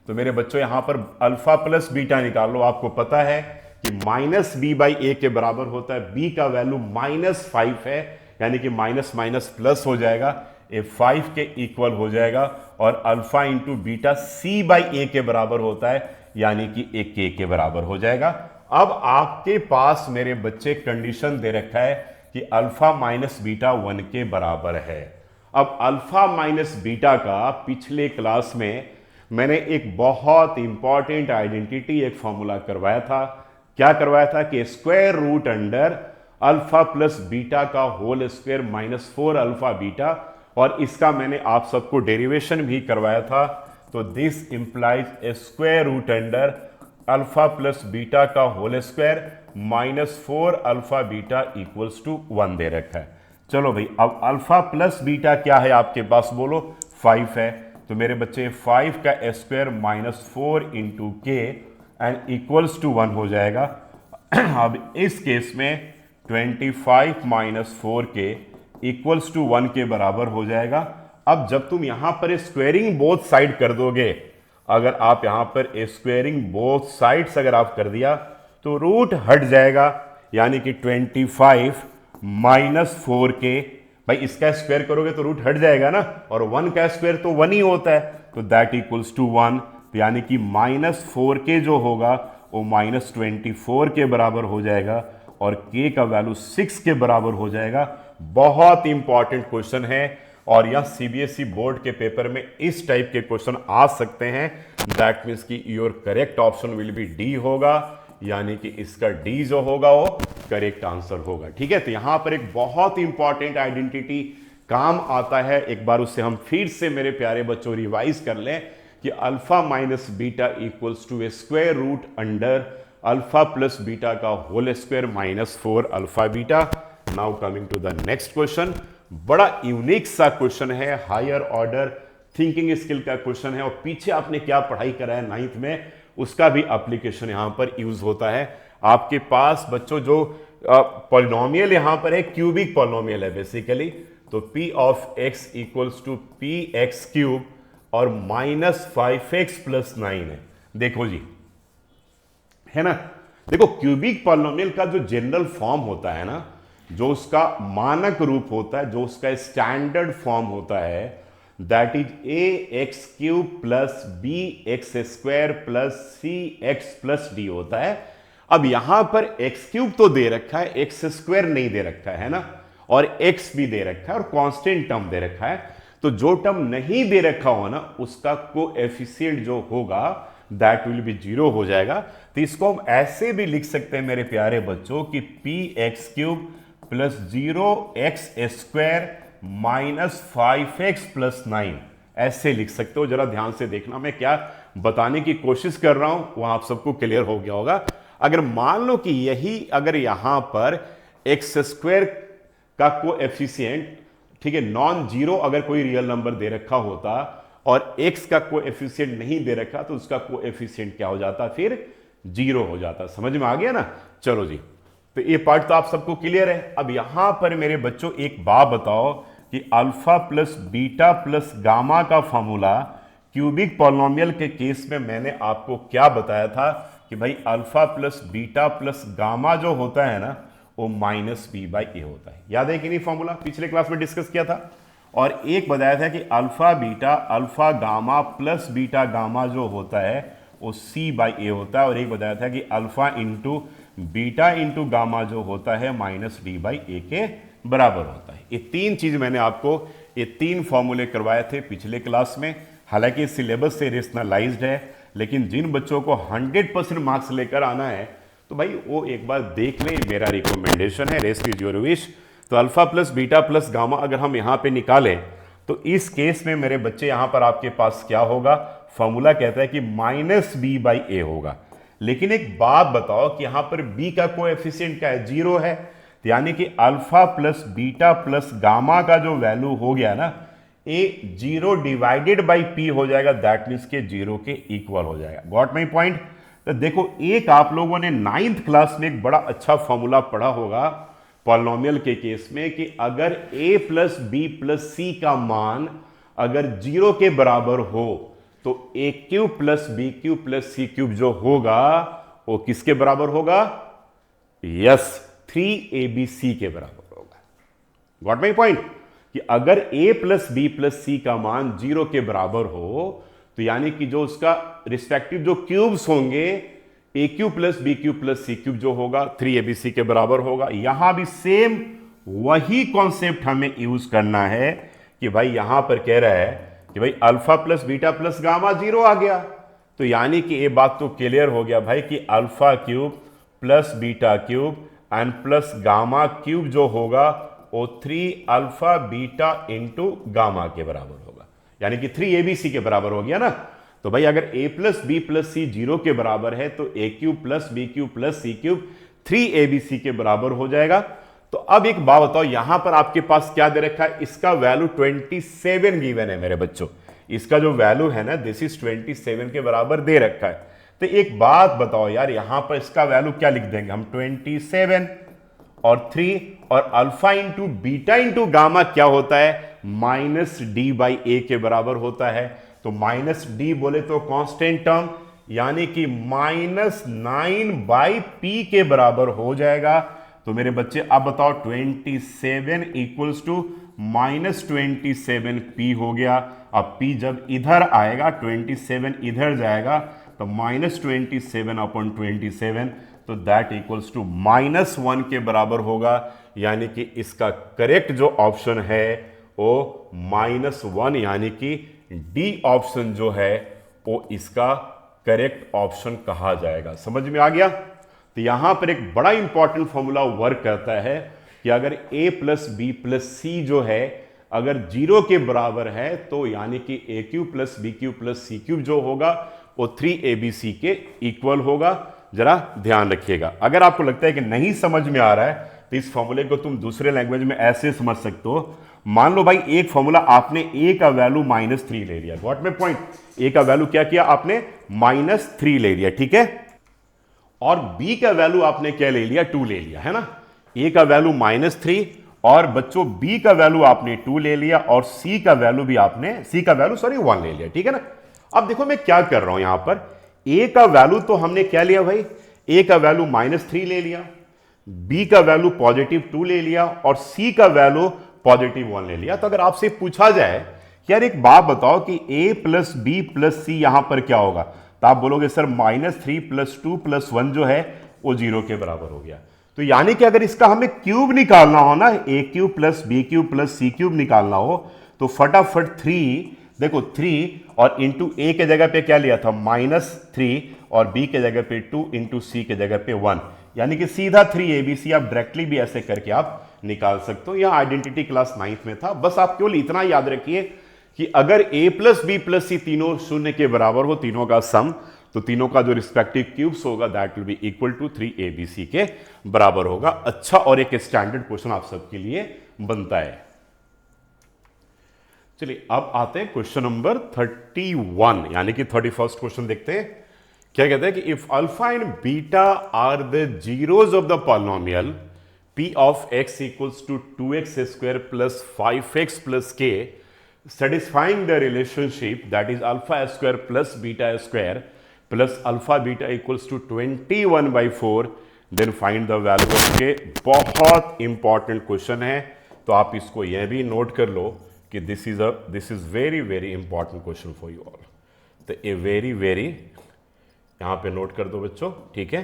तो मेरे बच्चों यहां पर अल्फा प्लस बीटा निकाल लो। आपको पता है कि माइनस बी बाई ए के बराबर होता है, बी का वैल्यू -5 है, यानी कि माइनस माइनस प्लस हो जाएगा, ए 5 के इक्वल हो जाएगा, और alpha into beta C by A के बराबर होता है, यानी कि ए के बराबर हो जाएगा। अब आपके पास मेरे बच्चे कंडीशन दे रखा है कि अल्फा माइनस बीटा 1 के बराबर है। अब अल्फा माइनस बीटा का पिछले क्लास में मैंने एक बहुत इंपॉर्टेंट आइडेंटिटी, एक फॉर्मूला करवाया था। क्या करवाया था कि square root under alpha plus beta का होल स्क्वायर -4 अल्फा बीटा, और इसका मैंने आप सबको डेरिवेशन भी करवाया था। तो this implies a square root under alpha plus beta का whole square -4 alpha beta equals to 1 दे रखा है। चलो भाई, अब अल्फा प्लस बीटा क्या है आपके पास, बोलो 5 है। तो मेरे बच्चे 5 का स्क्वायर -4 इंटू के एंड इक्वल्स टू 1 हो जाएगा। अब इस केस में 25 - 4 के इक्वल्स टू 1 के बराबर हो जाएगा। अब जब तुम यहां पर स्क्वेयरिंग बोथ साइड कर दोगे, अगर आप यहां पर स्क्वेयरिंग बोथ साइड्स अगर आप कर दिया तो रूट हट जाएगा, यानी कि 25 - 4 के, भाई इसका स्क्वायर करोगे तो रूट हट जाएगा ना, और 1 का स्क्वायर तो 1 ही होता है, तो दैट इक्वल्स टू 1, तो यानी कि -4 के जो होगा वो -24 के बराबर हो जाएगा, और k का वैल्यू 6 के बराबर हो जाएगा। बहुत इंपॉर्टेंट क्वेश्चन है, और यह सीबीएसई बोर्ड के पेपर में इस टाइप के क्वेश्चन आ सकते हैं। दैट मीन्स कि your correct option will B D होगा, यानी कि इसका डी जो होगा वो करेक्ट आंसर होगा, ठीक है। तो यहां पर एक बहुत इंपॉर्टेंट आइडेंटिटी काम आता है, एक बार उससे हम फिर से मेरे प्यारे बच्चों रिवाइज कर लें कि alpha minus beta equals to a square root under alpha plus beta का whole square -4 alpha beta. Now coming to the next question, बड़ा यूनिक सा क्वेश्चन है, हायर ऑर्डर थिंकिंग स्किल का क्वेश्चन है, और पीछे आपने क्या पढ़ाई करा है 9th में उसका भी एप्लीकेशन यहां पर यूज होता है। आपके पास बच्चों जो पॉलिनोमियल यहां पर है क्यूबिक पॉलिनोमियल है बेसिकली, तो p of x equals to p x cube और -5x + 9 है। देखो जी, है ना, देखो क्यूबिक पॉलिनोमियल का जो जनरल फॉर्म होता है ना, जो उसका मानक रूप होता है, जो उसका स्टैंडर्ड फॉर्म होता है, that is a x cube plus B x square plus c x plus d होता है। अब यहां पर एक्स क्यूब तो दे रखा है, एक्स स्क्वायर नहीं दे रखा है ना, और एक्स भी दे रखा है और कांस्टेंट टर्म दे रखा है। तो जो टर्म नहीं दे रखा हो ना उसका कोएफिशिएंट जो होगा दैट विल बी 0 हो जाएगा। तो इसको हम ऐसे भी लिख सकते हैं मेरे प्यारे बच्चों कि P x cube plus 0x square minus 5x plus 9, ऐसे लिख सकते हो। जरा ध्यान से देखना मैं क्या बताने की कोशिश कर रहा हूं, वह आप सबको क्लियर हो गया होगा। अगर मान लो कि यही अगर यहां पर एक्स स्क्वायर का कोएफिशिएंट, ठीक है, नॉन जीरो अगर कोई रियल नंबर दे रखा होता और x का कोएफिशिएंट नहीं दे रखा तो उसका कोएफिशिएंट क्या हो जाता, फिर 0 हो जाता। समझ में आ गया ना? चलो जी, तो ये पार्ट तो आप सबको क्लियर है। अब यहां पर मेरे बच्चों एक बात बताओ कि alpha plus beta plus gamma का फॉर्मूला क्यूबिक पॉलिनोमियल के केस में मैंने आपको क्या बताया था कि भाई alpha plus beta plus gamma जो होता है ना वो माइनस बी बाई ए होता है। याद है कि नहीं? फॉर्मूला पिछले क्लास में डिस्कस किया था। और एक बताया था कि alpha beta alpha gamma plus beta gamma जो होता है वो सी बाई ए होता है, और एक बताया था कि alpha into beta into gamma जो होता है माइनस डी बाई ए के बराबर होता है। ये तीन चीज मैंने आपको, ये तीन फॉर्मूले करवाए थे पिछले क्लास में। हालांकि सिलेबस से रेशनलाइज्ड है, लेकिन जिन बच्चों को 100% मार्क्स लेकर आना है तो भाई वो एक बार देख लें, मेरा रिकमेंडेशन है, रेस्ट इज योर विश। तो alpha plus beta plus gamma अगर हम यहां पे निकालें तो इस केस में मेरे बच्चे यहां पर आपके पास क्या होगा, फॉर्मूला कहता है कि माइनस बी बाई ए होगा। लेकिन एक बात बताओ कि यहां पर बी का कोएफिशिएंट क्या है, 0 है, तो यानी कि alpha plus beta plus gamma का जो वैल्यू हो गया ना, ए 0 डिवाइडेड बाई पी हो जाएगा, दैट मीन्स के 0 के इक्वल हो जाएगा। Got my point? तो देखो, एक आप लोगों ने 9th क्लास में एक बड़ा अच्छा फॉर्मूला पढ़ा होगा पॉलिनोमियल के केस में कि अगर a plus b plus c का मान अगर 0 के बराबर हो तो a cube plus B cube plus C cube जो होगा वो किसके बराबर होगा? यस, 3abc के बराबर होगा। Got my point? कि अगर a plus b plus c का मान 0 के बराबर हो तो यानी कि जो उसका रिस्पेक्टिव जो क्यूब्स होंगे, A cube plus B cube plus C cube जो होगा 3abc के बराबर होगा। यहां भी सेम वही कॉन्सेप्ट हमें यूज करना है कि भाई यहां पर कह रहा है कि भाई alpha plus beta plus gamma 0 आ गया, तो यानी कि ये बात तो क्लियर हो गया भाई कि alpha cube plus beta cube and plus gamma cube जो होगा वो 3 अल्फा बीटा इंटू गामा के बराबर होगा, यानी कि 3abc के बराबर हो गया ना। तो भाई अगर a plus b plus c 0 के बराबर है तो a cube plus B cube plus C cube 3abc के बराबर हो जाएगा। तो अब एक बात बताओ, यहां पर आपके पास क्या दे रखा है, इसका वैल्यू 27 गिवन है मेरे बच्चों, इसका जो वैल्यू है ना दिस इज 27 के बराबर दे रखा है। तो एक बात बताओ यार, यहां पर इसका वैल्यू क्या लिख देंगे हम, 27 और 3, और alpha into beta into gamma क्या होता है, माइनस डी बाई ए के बराबर होता है। तो माइनस डी बोले तो कांस्टेंट टर्म, यानी कि माइनस 9 बाई पी के बराबर हो जाएगा। तो मेरे बच्चे अब बताओ 27 इक्वल्स टू माइनस 27 पी हो गया। अब पी जब इधर आएगा 27 इधर जाएगा तो माइनस 27 अपॉन 27, तो दैट इक्वल्स टू -1 के बराबर होगा। यानी कि इसका करेक्ट जो ऑप्शन है वो -1, यानी कि डी ऑप्शन जो है वो इसका करेक्ट ऑप्शन कहा जाएगा। समझ में आ गया? तो यहां पर एक बड़ा इंपॉर्टेंट फॉर्मूला वर्क करता है कि अगर a प्लस बी प्लस सी जो है अगर 0 के बराबर है तो यानी कि a cube plus B cube plus C cube जो होगा वो 3abc के इक्वल होगा। जरा ध्यान रखिएगा। अगर आपको लगता है कि नहीं समझ में आ रहा है तो इस फॉर्मूले को तुम दूसरे लैंग्वेज में ऐसे समझ सकते हो। मान लो भाई एक फॉर्मूला आपने a का वैल्यू -3 ले लिया, व्हाट माय पॉइंट, a का वैल्यू क्या किया आपने, -3 ले लिया, ठीक है, और b का वैल्यू आपने क्या ले लिया, 2 ले लिया, है ना। a का वैल्यू -3 और बच्चों b का वैल्यू आपने 2 ले लिया और c का वैल्यू भी आपने 1 ले लिया, ठीक है ना। अब देखो मैं क्या कर रहा हूं यहां पर, a का वैल्यू तो हमने क्या लिया भाई, a का वैल्यू -3 ले लिया, b का वैल्यू +2 ले लिया और c का वैल्यू +1 ले लिया। तो अगर आपसे पूछा जाए यार एक बात बताओ कि a प्लस बी प्लस सी यहां पर क्या होगा, तो आप बोलोगे सर -3 + 2 + 1 जो है वो 0 के बराबर हो गया। तो यानी कि अगर इसका हमें क्यूब निकालना हो ना, a³ + b³ + c³ निकालना हो, तो फटाफट 3, देखो 3 और इंटू ए के जगह पे क्या लिया था -3 और बी के जगह पे 2 इंटू सी के जगह पे 1, यानी कि सीधा 3abc आप डायरेक्टली भी ऐसे करके आप निकाल सकते हो। यह आइडेंटिटी क्लास 9th में था। बस आप केवल इतना याद रखिए कि अगर a प्लस बी प्लस सी तीनों शून्य के बराबर हो, तीनों का सम, तो तीनों का जो रिस्पेक्टिव क्यूब्स होगा that will be equal to 3abc के बराबर होगा। अच्छा और एक स्टैंडर्ड क्वेश्चन आप सबके लिए बनता है। चलिए अब आते हैं क्वेश्चन नंबर 31, यानी कि 31st क्वेश्चन देखते हैं। क्या कहते हैं कि if alpha and beta are the zeros of the polynomial p of x equals to 2x² plus 5x plus k, satisfying the relationship that is alpha square plus beta square plus alpha beta equals to 21/4, then find the value of k। बहुत important question है, तो आप इसको यह भी note कर लो कि this is very important question for you all. तो ए वेरी यहां पे नोट कर दो बच्चों, ठीक है,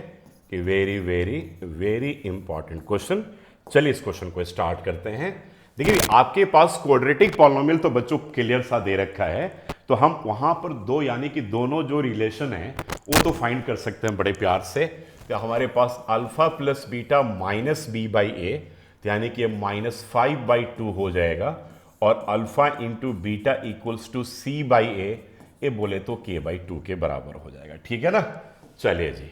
कि वेरी इंपॉर्टेंट क्वेश्चन। चलिए इस क्वेश्चन को स्टार्ट करते हैं। देखिए आपके पास क्वाड्रेटिक पॉलिनोमियल तो बच्चों क्लियर सा दे रखा है, तो हम वहां पर दो, यानी कि दोनों जो रिलेशन है वो तो फाइंड कर सकते हैं बड़े प्यार से। तो हमारे पास alpha plus beta minus b/a, यानी कि -5/2 हो जाएगा, और alpha into beta equals to c/a, ये बोले तो k/2 के बराबर हो जाएगा। ठीक है ना। चलिए जी,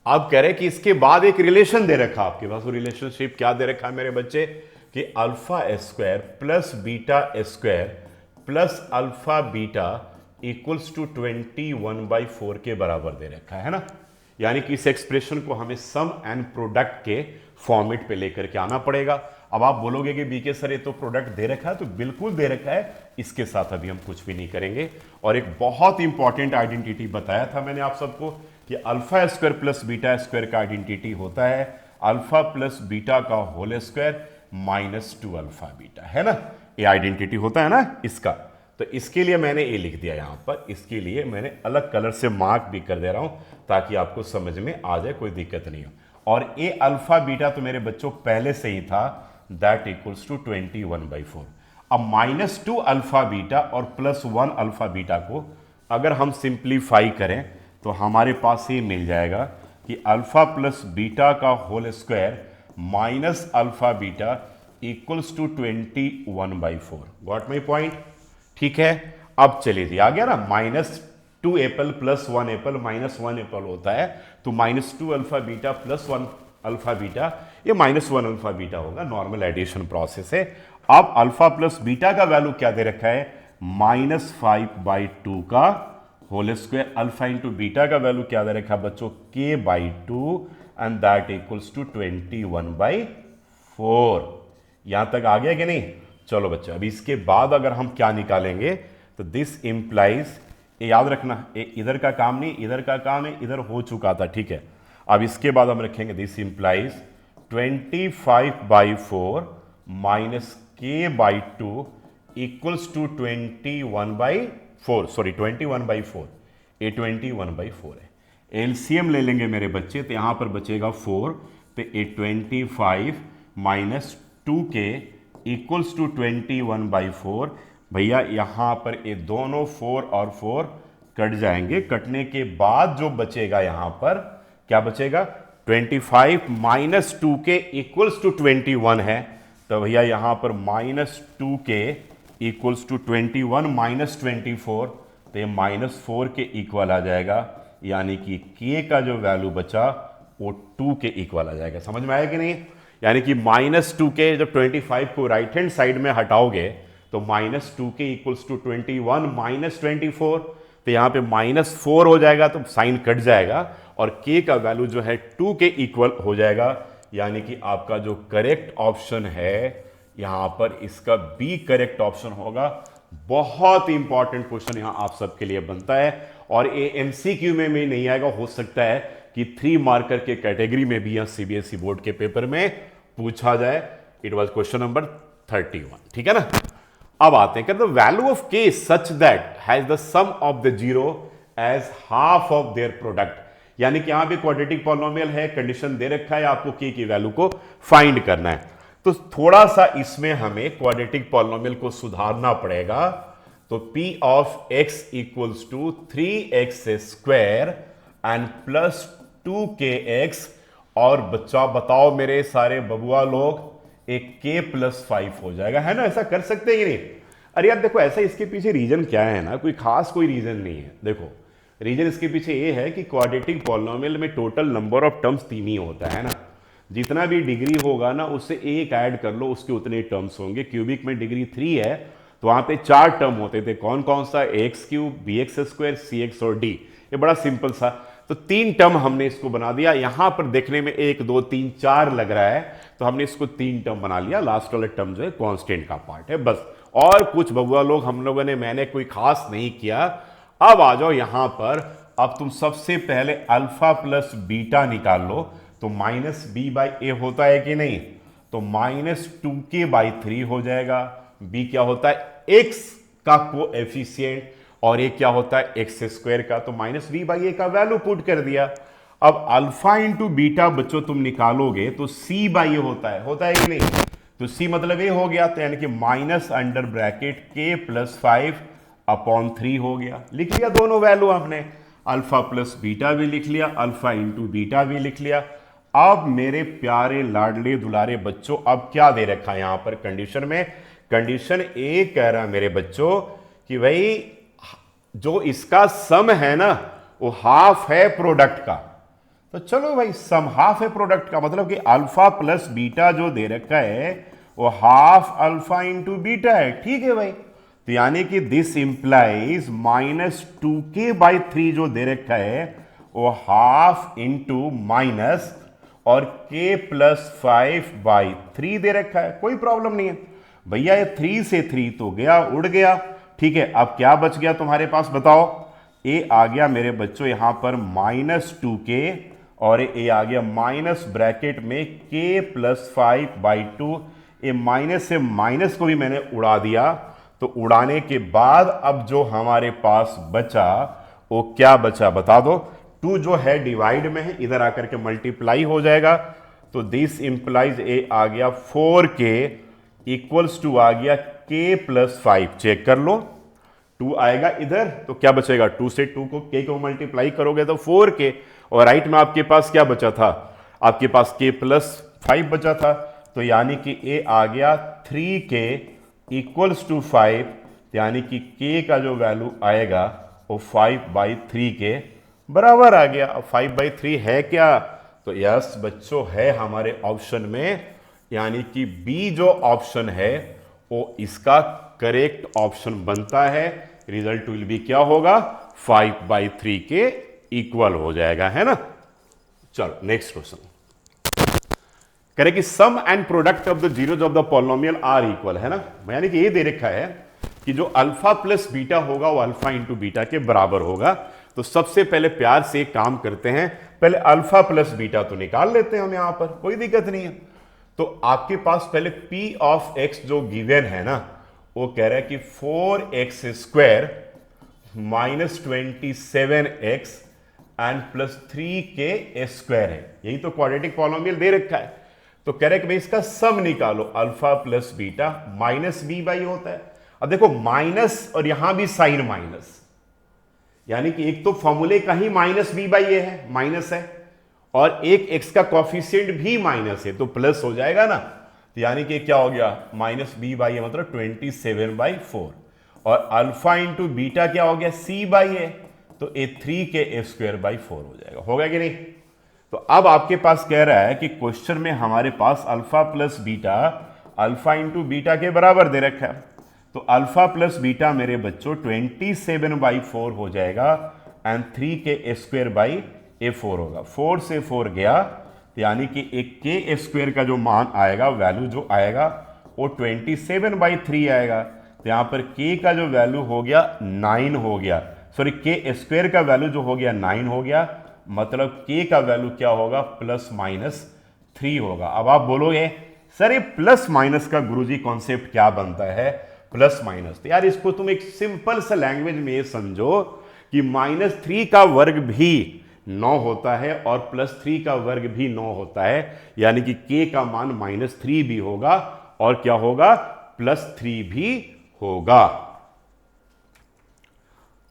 अब कह रहे कि इसके बाद एक रिलेशन दे रखा आपके पास। वो रिलेशनशिप क्या दे रखा है मेरे बच्चे, कि alpha square plus beta square plus alpha beta equals to 21/4 के बराबर दे रखा है ना। यानी कि इस एक्सप्रेशन को हमें सम एंड प्रोडक्ट के फॉर्मेट पे लेकर के आना पड़ेगा। अब आप बोलोगे कि बीके सर ये तो प्रोडक्ट दे रखा है, तो बिल्कुल दे रखा है, इसके साथ अभी हम कुछ भी नहीं करेंगे। और एक बहुत इंपॉर्टेंट आइडेंटिटी बताया था मैंने आप सबको कि alpha square plus beta square का आइडेंटिटी होता है अल्फा प्लस बीटा का होल स्क्वायर -2 अल्फा बीटा, है ना। ये आइडेंटिटी होता है ना इसका। तो इसके लिए मैंने ये लिख दिया यहां पर, इसके लिए मैंने अलग कलर से मार्क भी कर दे रहा हूं ताकि आपको समझ में आ जाए, कोई दिक्कत नहीं हो। और ये अल्फा बीटा तो मेरे बच्चों पहले से ही था, दैट इक्वल्स टू 21/4। अब -2 अल्फा बीटा और +1 अल्फा बीटा को अगर हम सिंप्लीफाई करें तो हमारे पास ये मिल जाएगा कि अल्फा प्लस बीटा का whole square minus alpha beta equals to 21/4। Got my point. ठीक है। अब चलिए जी, आ गया ना, -2 एपल प्लस 1 एपल -1 एपल होता है, तो -2 alpha beta plus 1 alpha beta, ये -1 अल्फा बीटा होगा। नॉर्मल एडिशन प्रोसेस है। अब अल्फा प्लस बीटा का वैल्यू क्या दे रखा है, -5/2 का whole square. Alpha into beta का वैल्यू क्या दे रखा है बच्चों, k/2, and that equals to 21/4। यहां तक आ गया कि नहीं। चलो बच्चों, अभी इसके बाद अगर हम क्या निकालेंगे, तो दिस इंप्लाइज, याद रखना इधर का काम नहीं, इधर का काम है, इधर हो चुका था, ठीक है। अब इसके बाद हम रखेंगे this implies 25/4 minus k/2 equals to 21/4, sorry 21/4, ये 21/4 है। एलसीएम ले लेंगे मेरे बच्चे, तो यहां पर बचेगा 4, तो ये 25 माइनस 2k इक्वल्स टू 21/4। भैया यहां पर ये दोनों 4 और 4 कट जाएंगे। कटने के बाद जो बचेगा यहां पर क्या बचेगा, 25 माइनस 2k इक्वल्स टू 21 है, तो भैया यहां पर -2k इक्वल्स टू 21 माइनस 24, तो ये -4 के इक्वल आ जाएगा। यानी कि k का जो वैल्यू बचा वो 2 के इक्वल आ जाएगा। समझ में आया कि नहीं। यानी कि -2k, जब 25 को राइट हैंड साइड में हटाओगे तो -2k इक्वल्स टू 21 माइनस 24, तो यहां पे -4 हो जाएगा, तो साइन कट जाएगा और k का वैल्यू जो है 2 के इक्वल हो जाएगा। यानी कि आपका जो करेक्ट ऑप्शन है यहां पर, इसका बी करेक्ट ऑप्शन होगा। बहुत इंपॉर्टेंट क्वेश्चन यहां आप सबके लिए बनता है, और ये एमसीक्यू में भी नहीं आएगा, हो सकता है कि 3 मार्कर के कैटेगरी में भी या सीबीएसई बोर्ड के पेपर में पूछा जाए। It was question number 31। ठीक है ना। अब आते हैं, कहते value of k such that has the sum of the zero as half of their product, यानी कि यहां भी क्वाड्रेटिक पॉलिनोमियल है, कंडीशन दे रखा है, आपको के की वैल्यू को फाइंड करना है। तो थोड़ा सा इसमें हमें क्वाड्रेटिक पॉलिनोमियल को सुधारना पड़ेगा। तो p of x equals to 3x square and plus 2kx, और बच्चा बताओ मेरे सारे बबुआ लोग, एक k प्लस 5 हो जाएगा, है ना? ऐसा कर सकते हैं कि नहीं? अरे यार देखो, ऐसा इसके पीछे रीजन क्या है ना, कोई खास कोई रीजन नहीं है। देखो रीजन इसके पीछे ये है कि क्वाड्रेटिक पॉलिनोमियल में टोटल नंबर ऑफ टर्म्स 3 ही होता है ना, जितना भी डिग्री होगा ना उससे एक ऐड कर लो, उसके उतने टर्म्स होंगे। क्यूबिक में डिग्री 3 है तो वहां पे 4 टर्म होते थे, कौन कौन सा? X cube, B x square, C X और डी। ये बड़ा सिंपल सा, तो 3 टर्म हमने इसको बना दिया। यहां पर देखने में 1 2 3 4 लग रहा है, तो हमने इसको 3 टर्म बना लिया। लास्ट वाला टर्म जो है कांस्टेंट का पार्ट है बस, और कुछ बबुआ लोग हम लोगों ने, मैंने कोई खास नहीं किया। अब आ जाओ यहां पर, अब तुम सबसे पहले अल्फा प्लस बीटा निकाल लो, तो माइनस बी बाई ए होता है कि नहीं? तो माइनस 2k/3 हो जाएगा। बी क्या होता है? एक्स का कोएफिशिएंट, और ये क्या होता है? एक्स स्क्वायर का। तो माइनस बी बाई ए का वैल्यू पुट कर दिया। अब अल्फा इंटू बीटा बच्चों तुम निकालोगे तो सी बाई ए होता है कि नहीं? तो सी मतलब ये हो गया, तो यानी कि minus under bracket k plus 5/3 हो गया। लिख लिया दोनों वैल्यू आपने, अल्फा प्लस बीटा भी लिख लिया, अल्फा इंटू बीटा भी लिख लिया। अब मेरे प्यारे लाडले दुलारे बच्चों, अब क्या दे रखा है यहां पर कंडीशन में? कंडीशन ए कह रहा मेरे बच्चों कि भाई जो इसका सम है ना वो हाफ है प्रोडक्ट का। तो चलो भाई, सम हाफ है प्रोडक्ट का, मतलब कि अल्फा प्लस बीटा जो दे रखा है वो हाफ अल्फा इंटू बीटा है। ठीक है भाई, तो यानी कि दिस इंप्लाइज माइनस 2k/3 जो दे रखा है वो हाफ इंटू माइनस और k प्लस 5/3 दे रखा है। कोई प्रॉब्लम नहीं है भैया, ये 3 से 3 तो गया, उड़ गया। ठीक है, अब क्या बच गया तुम्हारे पास बताओ? ए आ गया मेरे बच्चों यहां पर माइनस 2k, और ए आ गया माइनस ब्रैकेट में k प्लस 5/2। ए माइनस से माइनस को भी मैंने उड़ा दिया। तो उड़ाने के बाद अब जो हमारे पास बचा वो क्या बचा बता दो? 2 जो है डिवाइड में है, इधर आकर के मल्टीप्लाई हो जाएगा। तो दिस इंप्लाइज ए आ गया 4k इक्वल्स टू आ गया k प्लस 5। चेक कर लो, 2 आएगा इधर तो क्या बचेगा? 2 से 2 को k को मल्टीप्लाई करोगे तो 4k, और राइट में आपके पास क्या बचा था? आपके पास k प्लस 5 बचा था। तो यानी कि a आ गया 3k इक्वल्स टू 5, यानी कि k का जो वैल्यू आएगा वो 5/3 के बराबर आ गया। अब 5/3 है क्या? तो यस बच्चों है हमारे ऑप्शन में, यानी कि बी जो ऑप्शन है वो इसका करेक्ट ऑप्शन बनता है। रिजल्ट विल बी क्या होगा? 5/3 के इक्वल हो जाएगा, है ना? चलो नेक्स्ट क्वेश्चन करें कि sum and product of the zeros of the polynomial are equal, है ना? यानी कि ये दे रखा है कि जो अल्फा प्लस बीटा होगा वो अल्फा इंटू बीटा के बराबर होगा। तो सबसे पहले प्यार से एक काम करते हैं, पहले अल्फा प्लस बीटा तो निकाल लेते हैं हम यहां पर, कोई दिक्कत नहीं है। तो आपके पास पहले p ऑफ x जो गिवन है ना, वो कह रहा है कि 4x square minus 27x and plus 3k square है। यही तो क्वाड्रेटिक पॉलिनोमियल दे रखा है। तो कह रहे हैं कि भाई इसका सम निकालो, alpha plus beta minus B by होता है। अब देखो माइनस और यहां भी साइन माइनस, यानी कि एक तो फॉर्मूले का ही माइनस बी बाई ए है, माइनस है, और एक एक्स का कॉफिशिएंट भी माइनस है, तो प्लस हो जाएगा ना। तो यानी कि क्या हो गया? माइनस बी बाई ए मतलब 27/4, और अल्फा इंटू बीटा क्या हो गया? सी बाई ए, तो ए 3k²/4 हो जाएगा। होगा कि नहीं? तो अब आपके पास कह रहा है कि क्वेश्चन में हमारे पास alpha plus beta alpha into beta के बराबर दे रखा है। तो अल्फा प्लस बीटा मेरे बच्चों 27/4 हो जाएगा एंड 3k²/4 होगा। 4 से 4 गया, तो यानी कि एक k² का जो मान आएगा, वैल्यू जो आएगा वो 27/3 आएगा। तो यहां पर k का जो वैल्यू हो गया 9 हो गया, सॉरी k² का वैल्यू जो हो गया 9 हो गया, मतलब k का वैल्यू क्या होगा? +-3 होगा। अब आप बोलोगे सर ये प्लस माइनस का गुरुजी कॉन्सेप्ट क्या बनता है? Plus minus. तो यार इसको तुम एक सिंपल सा लैंग्वेज में ये समझो कि -3 का वर्ग भी 9 होता है और +3 का वर्ग भी 9 होता है, यानी कि k का मान -3 भी होगा और क्या होगा, +3 भी होगा।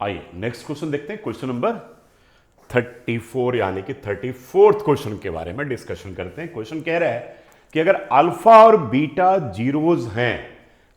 आइए नेक्स्ट क्वेश्चन देखते हैं, क्वेश्चन नंबर 34 यानी कि 34th क्वेश्चन के बारे में डिस्कशन करते हैं। क्वेश्चन कह रहा है कि अगर अल्फा और बीटा जीरोज हैं,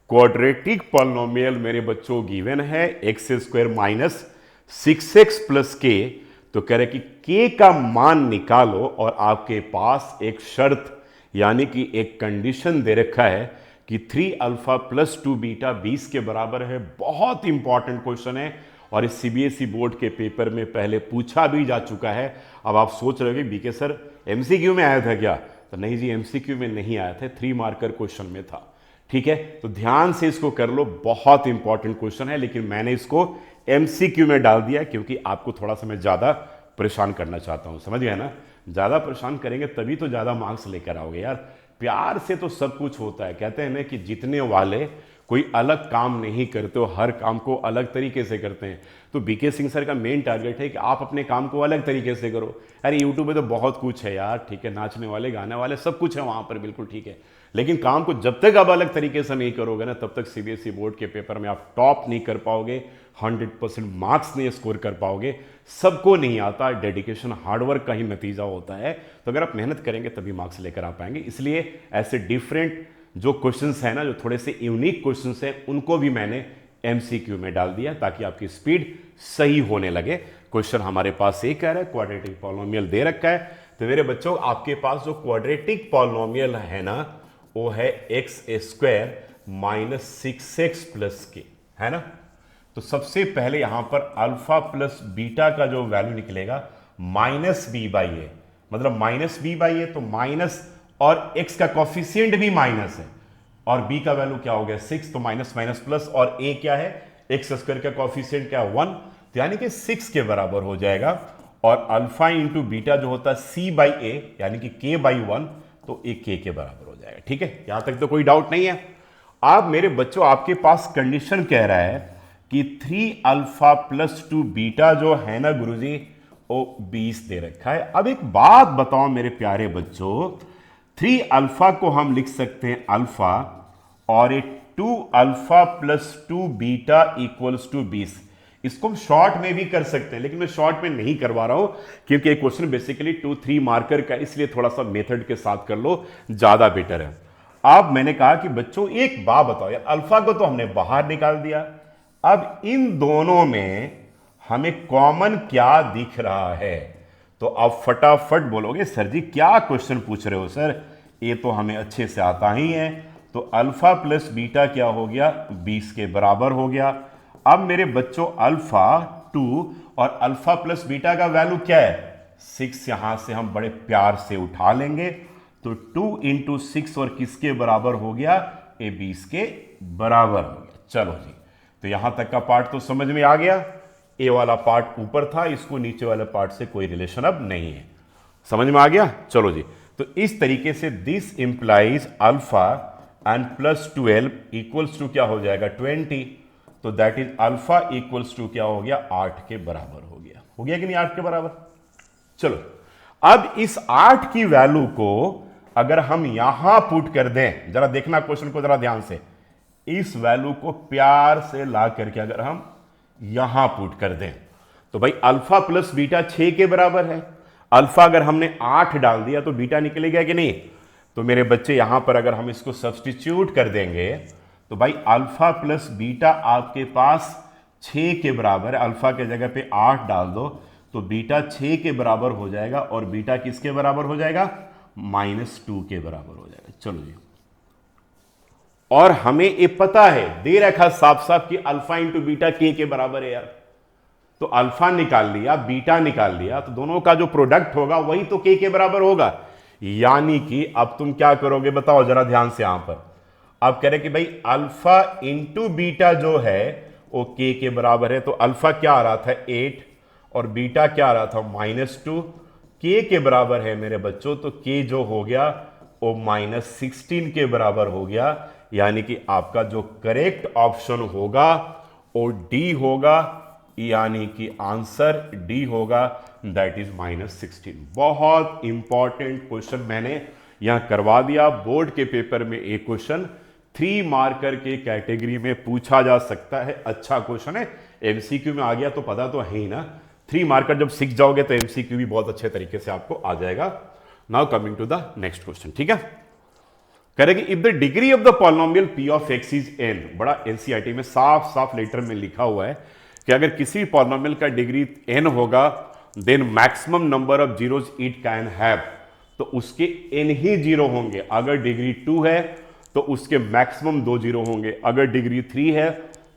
क्वाड्रेटिक पॉलिनोमियल मेरे बच्चों गिवन है x² - 6x + k, तो कह रहे कि k का मान निकालो और आपके पास एक शर्त यानी कि एक कंडीशन दे रखा है कि 3α + 2β 20 के बराबर है। बहुत इंपॉर्टेंट क्वेश्चन है और इस सीबीएसई बोर्ड के पेपर में पहले पूछा भी जा चुका है। अब आप सोच रहे हो बीके सर एमसीक्यू में आया था क्या, तो नहीं जी, एमसीक्यू में नहीं आया था, 3 मार्कर क्वेश्चन में था। ठीक है, तो ध्यान से इसको कर लो, बहुत इंपॉर्टेंट क्वेश्चन है, लेकिन मैंने इसको एमसीक्यू में डाल दिया क्योंकि आपको थोड़ा सा मैं ज्यादा परेशान करना चाहता हूं, समझ गए ना। ज्यादा परेशान करेंगे तभी तो ज्यादा मार्क्स लेकर आओगे यार। प्यार से तो सब कुछ होता है, कहते हैं ना कि जीतने वाले कोई अलग काम नहीं करते हो, हर काम को अलग तरीके से करते हैं। तो बीके सिंह सर का मेन टारगेट है कि आप अपने काम को अलग तरीके से करो। अरे यूट्यूब पे तो बहुत कुछ है यार, ठीक है, नाचने वाले गाने वाले सब कुछ है वहां पर, बिल्कुल ठीक है, लेकिन काम को जब तक आप अलग तरीके से नहीं करोगे ना, तब तक सीबीएसई बोर्ड के पेपर में आप टॉप नहीं कर पाओगे, 100% मार्क्स नहीं स्कोर कर पाओगे। सबको नहीं आता, डेडिकेशन हार्डवर्क का ही नतीजा होता है। तो अगर आप मेहनत करेंगे तभी मार्क्स लेकर आ पाएंगे। इसलिए ऐसे डिफरेंट जो क्वेश्चंस है ना, जो थोड़े से यूनिक क्वेश्चंस हैं, उनको भी मैंने एमसीक्यू में डाल दिया ताकि आपकी स्पीड सही होने लगे। क्वेश्चन हमारे पास एक कह रहा है क्वाड्रेटिक पॉलिनोमियल दे रखा है, तो मेरे बच्चों आपके पास जो क्वाड्रेटिक पॉलिनोमियल है ना, वो है x² - 6x + k, है ना। तो सबसे पहले यहां पर अल्फा प्लस बीटा का जो वैल्यू निकलेगा -b/a, मतलब -b/a, तो माइनस और x का कॉफिशिएंट भी माइनस है और b का वैल्यू क्या हो गया 6, तो माइनस माइनस प्लस, और a क्या है, x² का कॉफिशिएंट क्या है 1, तो यानी कि 6 के बराबर हो जाएगा। और अल्फा इंटू बीटा जो होता है c/a यानी कि k/1, तो a k के बराबर हो जाएगा। ठीक है, यहां तक तो कोई डाउट नहीं है। अब मेरे बच्चों आपके पास कंडीशन कह रहा है कि 3α + 2β जो है ना गुरुजी, वो 20 दे रखा है। अब एक बात बताओ मेरे प्यारे बच्चों, 3α को हम लिख सकते हैं अल्फा और एक 2α + 2β = 20। इसको हम शॉर्ट में भी कर सकते हैं, लेकिन मैं शॉर्ट में नहीं करवा रहा हूं क्योंकि ये क्वेश्चन बेसिकली 2-3 मार्कर का, इसलिए थोड़ा सा मेथड के साथ कर लो, ज्यादा बेटर है। अब मैंने कहा कि बच्चों एक बात बताओ यार, अल्फा को तो हमने बाहर निकाल दिया, अब इन दोनों में हमें कॉमन क्या दिख रहा है, तो आप फटाफट बोलोगे सर जी क्या क्वेश्चन पूछ रहे हो सर, ये तो हमें अच्छे से आता ही है। तो अल्फा प्लस बीटा क्या हो गया, 20 के बराबर हो गया। अब मेरे बच्चों अल्फा 2 और अल्फा प्लस बीटा का वैल्यू क्या है 6, यहां से हम बड़े प्यार से उठा लेंगे, तो 2 × 6 और किसके बराबर हो गया, ये 20 के बराबर हो गया। चलो जी, तो यहां तक का पार्ट तो समझ में आ गया। ए वाला पार्ट ऊपर था, इसको नीचे वाले पार्ट से कोई रिलेशन अब नहीं है, समझ में आ गया। चलो जी, तो इस तरीके से this implies alpha and plus 12 equals to क्या हो जाएगा 20, तो that is alpha equals to क्या हो गया 8 के बराबर हो गया कि नहीं 8 के बराबर। चलो अब इस 8 की वैल्यू को अगर हम यहां पुट कर दें, जरा देखना क्वेश्चन को जरा ध्यान से, इस वैल्यू को प्यार से ला करके अगर हम यहां पुट कर दें, तो भाई अल्फा प्लस बीटा 6 के बराबर है। अल्फा अगर हमने 8 डाल दिया तो बीटा निकलेगा कि नहीं, तो मेरे बच्चे यहां पर अगर हम इसको सब्स्टिट्यूट कर देंगे तो भाई अल्फा प्लस बीटा आपके पास 6 के बराबर है, अल्फा के जगह पे 8 डाल दो तो बीटा 6 के बराबर हो जाएगा, और बीटा किसके बराबर हो जाएगा -2 के बराबर हो जाएगा। चलो जी, और हमें ये पता है, दे रखा साफ साफ कि अल्फा इंटू बीटा के बराबर है यार, तो अल्फा निकाल लिया बीटा निकाल लिया, तो दोनों का जो प्रोडक्ट होगा वही तो के बराबर होगा। यानी कि अब तुम क्या करोगे बताओ जरा ध्यान से, यहां पर अब कह रहे कि भाई अल्फा इंटू बीटा जो है वो के बराबर है, तो अल्फा क्या आ रहा था 8 और बीटा क्या आ रहा था -2, के बराबर है मेरे बच्चों, तो के जो हो गया वो -16 के बराबर हो गया। यानी कि आपका जो करेक्ट ऑप्शन होगा वो डी होगा, यानी कि आंसर डी होगा, दैट इज -16। बहुत इंपॉर्टेंट क्वेश्चन मैंने यहां करवा दिया। बोर्ड के पेपर में एक क्वेश्चन 3 मार्कर के कैटेगरी में पूछा जा सकता है। अच्छा क्वेश्चन है, एमसीक्यू में आ गया तो पता तो है ही ना। 3 मार्कर जब सीख जाओगे तो एमसीक्यू भी बहुत अच्छे तरीके से आपको आ जाएगा। Now coming to the next question, ठीक है। करेंगे if the degree of the polynomial p of x is n, बड़ा एनसीईआरटी में साफ साफ लेटर में लिखा हुआ है कि अगर किसी पॉलिनोमियल का डिग्री n होगा then maximum number of zeros it can have, तो उसके n ही जीरो होंगे। अगर डिग्री 2 है तो उसके मैक्सिमम 2 जीरो होंगे, अगर डिग्री 3 है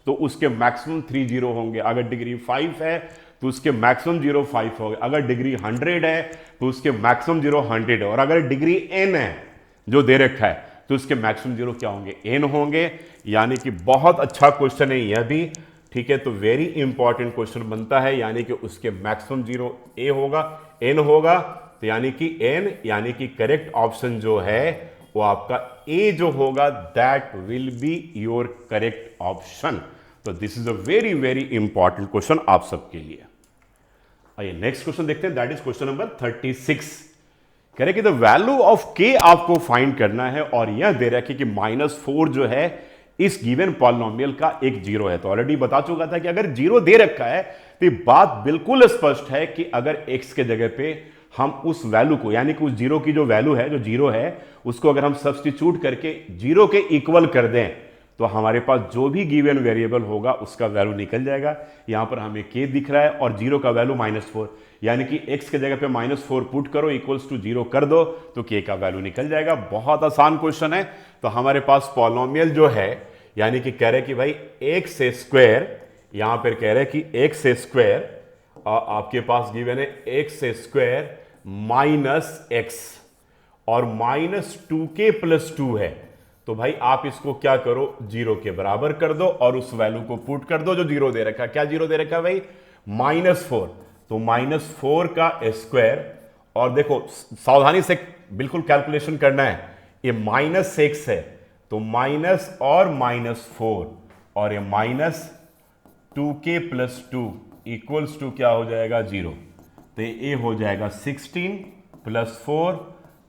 तो उसके मैक्सिमम 3 जीरो होंगे, अगर डिग्री 5 है तो उसके मैक्सिमम 0.5 होंगे, अगर डिग्री 100 है तो उसके मैक्सिमम 100 है, और अगर डिग्री n है जो दे रखा है तो उसके मैक्सिमम जीरो क्या होंगे, n होंगे। यानी कि बहुत अच्छा क्वेश्चन है यह भी, ठीक है। तो वेरी इंपॉर्टेंट क्वेश्चन बनता है, यानी कि उसके मैक्सिमम जीरो a होगा, n होगा, तो यानी कि n, यानी कि करेक्ट ऑप्शन जो है वो आपका a जो होगा, that will be your correct option. तो this is a very very important question आप सबके लिए। आइए नेक्स्ट क्वेश्चन देखते हैं, दैट इज क्वेश्चन नंबर 36। कह रहे कि द वैल्यू ऑफ k आपको फाइंड करना है, और यह दे रहा है कि -4 जो है इस गिवन पॉलिनोमियल का एक जीरो है। तो ऑलरेडी बता चुका था कि अगर जीरो दे रखा है तो ये बात बिल्कुल स्पष्ट है कि अगर x के जगह पे हम उस वैल्यू को, यानी कि उस जीरो की जो वैल्यू है, जो जीरो है, उसको अगर हम सब्स्टिट्यूट करके जीरो के इक्वल कर दें तो हमारे पास जो भी गिवन वेरिएबल होगा उसका वैल्यू निकल जाएगा। यहां पर हमें k दिख रहा है और जीरो का वैल्यू -4, यानी कि x के जगह पे -4 पुट करो, इक्वल्स टू 0 कर दो तो k का वैल्यू निकल जाएगा। बहुत आसान क्वेश्चन है। तो हमारे पास पॉलिनोमियल जो है, यानी कि कह रहे कि भाई x स्क्वायर, यहां पर कह रहे कि x स्क्वायर आपके पास गिवन है x स्क्वायर -x और -2k + 2 है। तो भाई आप इसको क्या करो, 0 के बराबर कर दो और उस वैल्यू को पुट कर दो जो जीरो दे रखा है। क्या जीरो दे रखा है भाई, -4, तो -4 का स्क्वायर, और देखो सावधानी से बिल्कुल कैलकुलेशन करना है, ये -6 है तो माइनस और -4 और ये -2k + 2 इक्वल्स टू क्या हो जाएगा, 0। तो ये हो जाएगा 16 + 4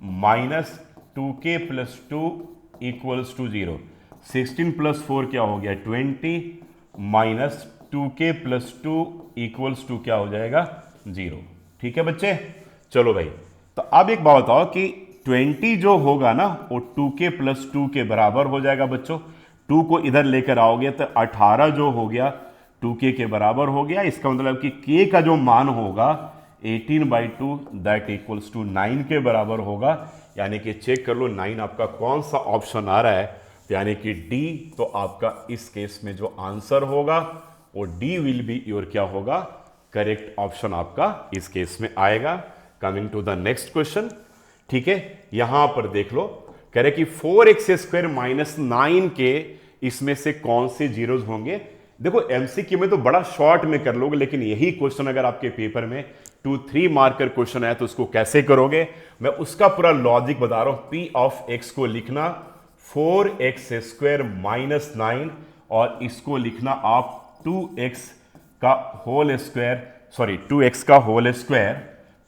-2k + 2 इक्वल्स टू 0। 16 + 4 क्या हो गया, 20 -2k + 2 इक्वल्स टू क्या हो जाएगा, 0। ठीक है बच्चे, चलो भाई। तो अब एक बात बताओ कि 20 जो होगा ना वो 2k + 2 के बराबर हो जाएगा बच्चों। 2 को इधर लेकर आओगे तो 18 जो हो गया 2k के बराबर हो गया। इसका मतलब कि k का जो मान होगा 18/2 दैट इक्वल्स टू 9 के बराबर होगा। यानी कि चेक कर लो 9 आपका कौन सा ऑप्शन आ रहा है, तो यानी कि डी। तो आपका इस केस में जो आंसर होगा वो डी विल बी योर क्या होगा, करेक्ट ऑप्शन आपका इस केस में आएगा। Coming to the next question, ठीक है। यहां पर देख लो, कह रहे कि 4x² - 9 के इसमें से कौन से जीरोज होंगे। देखो एमसीक्यू में तो बड़ा शॉर्ट में कर लोगे, लेकिन यही क्वेश्चन अगर आपके पेपर में 2-3 मार्कर क्वेश्चन है तो उसको कैसे करोगे, मैं उसका पूरा लॉजिक बता रहा हूं। p ऑफ x को लिखना 4x² - 9 और इसको लिखना आप 2x का होल स्क्वायर, सॉरी 2x का होल स्क्वायर,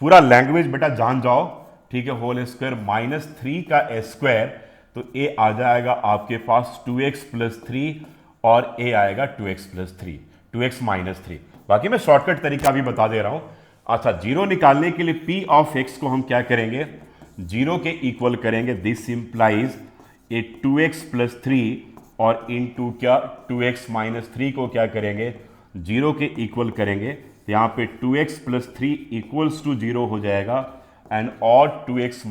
पूरा लैंग्वेज बेटा जान जाओ, ठीक है। होल स्क्वायर -3 का स्क्वायर, तो a आ जाएगा आपके पास 2x + 3 और a आएगा 2x + 3, 2x - 3। बाकी मैं शॉर्टकट तरीका भी बता दे रहा हूं। अच्छा, जीरो निकालने के लिए p ऑफ x को हम क्या करेंगे, 0 के इक्वल करेंगे। दिस इंप्लाइज ए 2x + 3 और इनटू क्या 2x - 3 को क्या करेंगे, 0 के इक्वल करेंगे। यहाँ पे 2x + 3 इक्वल्स टू 0 हो जाएगा एंड और 2x -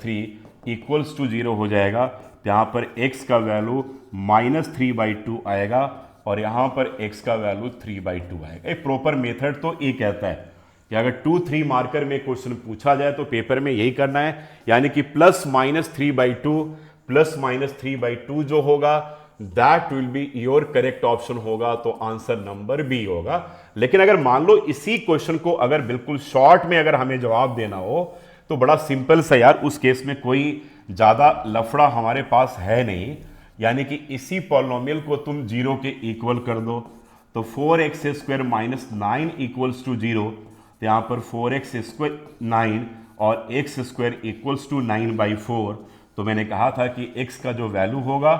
3 इक्वल्स टू 0 हो जाएगा। तो यहाँ पर x का वैल्यू -3/2 आएगा और यहाँ पर x का वैल्यू 3/2 आएगा। एक प्रॉपर मेथड तो ये कहता है कि अगर 2-3 मार्कर में क्वेश्चन पूछा जाए तो पेपर में यही करना है, यानी कि +-3/2 जो होगा that will be your correct option होगा, तो आंसर नंबर बी होगा। लेकिन अगर मान लो इसी क्वेश्चन को अगर बिल्कुल शॉर्ट में अगर हमें जवाब देना हो तो बड़ा सिंपल सा यार, उस केस में कोई ज्यादा लफड़ा हमारे पास है नहीं, यानी कि इसी पॉलिनोमियल को तुम 0 के इक्वल कर दो, तो 4x square minus 9 equals to 0, तो यहाँ पर 4x स्क्वायर 9 और x स्क्वायर इक्वल्स टू 9/4। तो मैंने कहा था कि x का जो वैल्यू होगा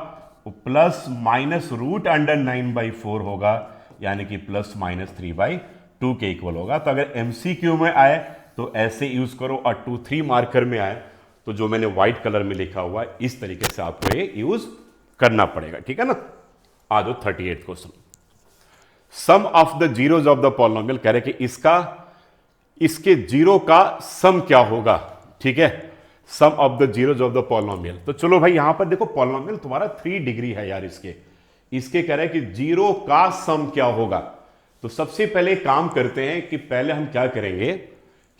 वो प्लस माइनस रूट अंडर 9/4 होगा, यानी कि प्लस माइनस 3/2 के इक्वल होगा। तो अगर MCQ में आए तो ऐसे यूज करो, और 2-3 मार्कर में आए तो जो मैंने व्हाइट कलर में लिखा हुआ है इस तरीके से आपको ये यूज करना पड़ेगा, ठीक है ना। आ जाओ 38 question. Sum of the zeros of the polynomial, कह रहे कि इसके जीरो का सम क्या होगा, ठीक है, sum of the zeros of the polynomial. तो चलो भाई यहां पर देखो पॉलिनोमियल तुम्हारा 3 डिग्री है यार, इसके कह रहे हैं कि जीरो का सम क्या होगा। तो सबसे पहले काम करते हैं कि पहले हम क्या करेंगे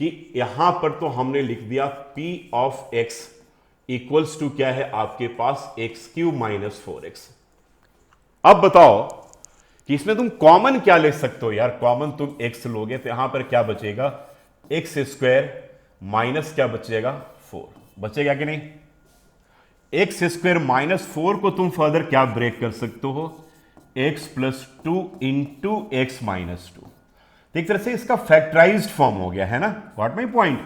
कि यहां पर तो हमने लिख दिया P of x equals to क्या है आपके पास x³ माइनस 4x। अब बताओ कि इसमें तुम कॉमन क्या ले सकते हो यार, कॉमन तुम x लोगे तो यहां पर क्या बचेगा, x स्क्वायर माइनस क्या बचेगा 4, बचेगा कि नहीं। x स्क्वायर माइनस 4 को तुम फर्दर क्या ब्रेक कर सकते हो, x plus 2 into x minus 2। एक तरह से इसका फैक्टराइज्ड फॉर्म हो गया है ना, what my point,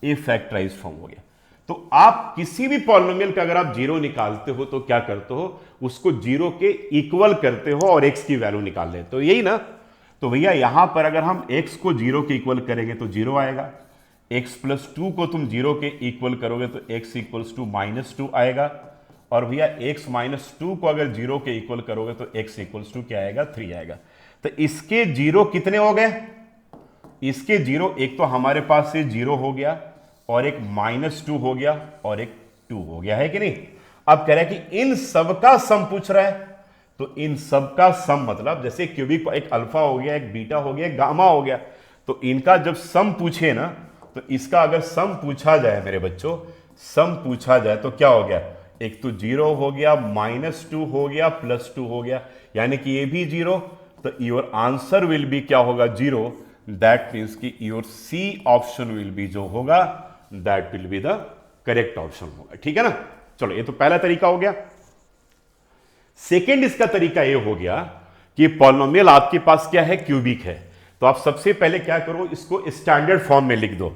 A factorised form हो गया। तो आप किसी भी पॉलिनोमियल का अगर आप जीरो निकालते हो तो क्या करते हो, उसको जीरो के इक्वल करते हो और एक्स की वैल्यू निकाल लेते हो, तो यही ना। तो भैया यहां पर अगर हम एक्स को जीरो के इक्वल करेंगे तो जीरो आएगा, एक्स प्लस 2 को तुम जीरो के इक्वल करोगे तो एक्स इक्वल्स टू माइनस 2 आएगा, और भैया एक्स माइनस 2 को अगर जीरो के इक्वल करोगे तो एक्स इक्वल्स टू क्या आएगा 3 आएगा। तो इसके जीरो कितने हो गए, इसके जीरो एक तो हमारे पास से जीरो हो गया और एक -2 हो गया और एक 2 हो गया, है कि नहीं। अब कह रहा है कि इन सबका सम पूछ रहा है, तो इन सबका सम मतलब जैसे क्यूबिक एक अल्फा हो गया, एक बीटा हो गया, एक गामा हो गया, तो इनका जब सम पूछे ना, तो इसका अगर सम पूछा जाए मेरे बच्चों, सम पूछा जाए तो क्या हो गया, एक तो जीरो हो गया, -2 हो गया, +2 हो गया, यानी कि ये भी जीरो, तो योर आंसर विल बी क्या होगा, जीरो। दैट मीन्स कि your c option will be जो होगा that will be the correct option होगा, ठीक है ना। चलो ये तो पहला तरीका हो गया। सेकेंड इसका तरीका ये हो गया कि पॉलिनोमियल आपके पास क्या है, क्यूबिक है, तो आप सबसे पहले क्या करो, इसको स्टैंडर्ड फॉर्म में लिख दो।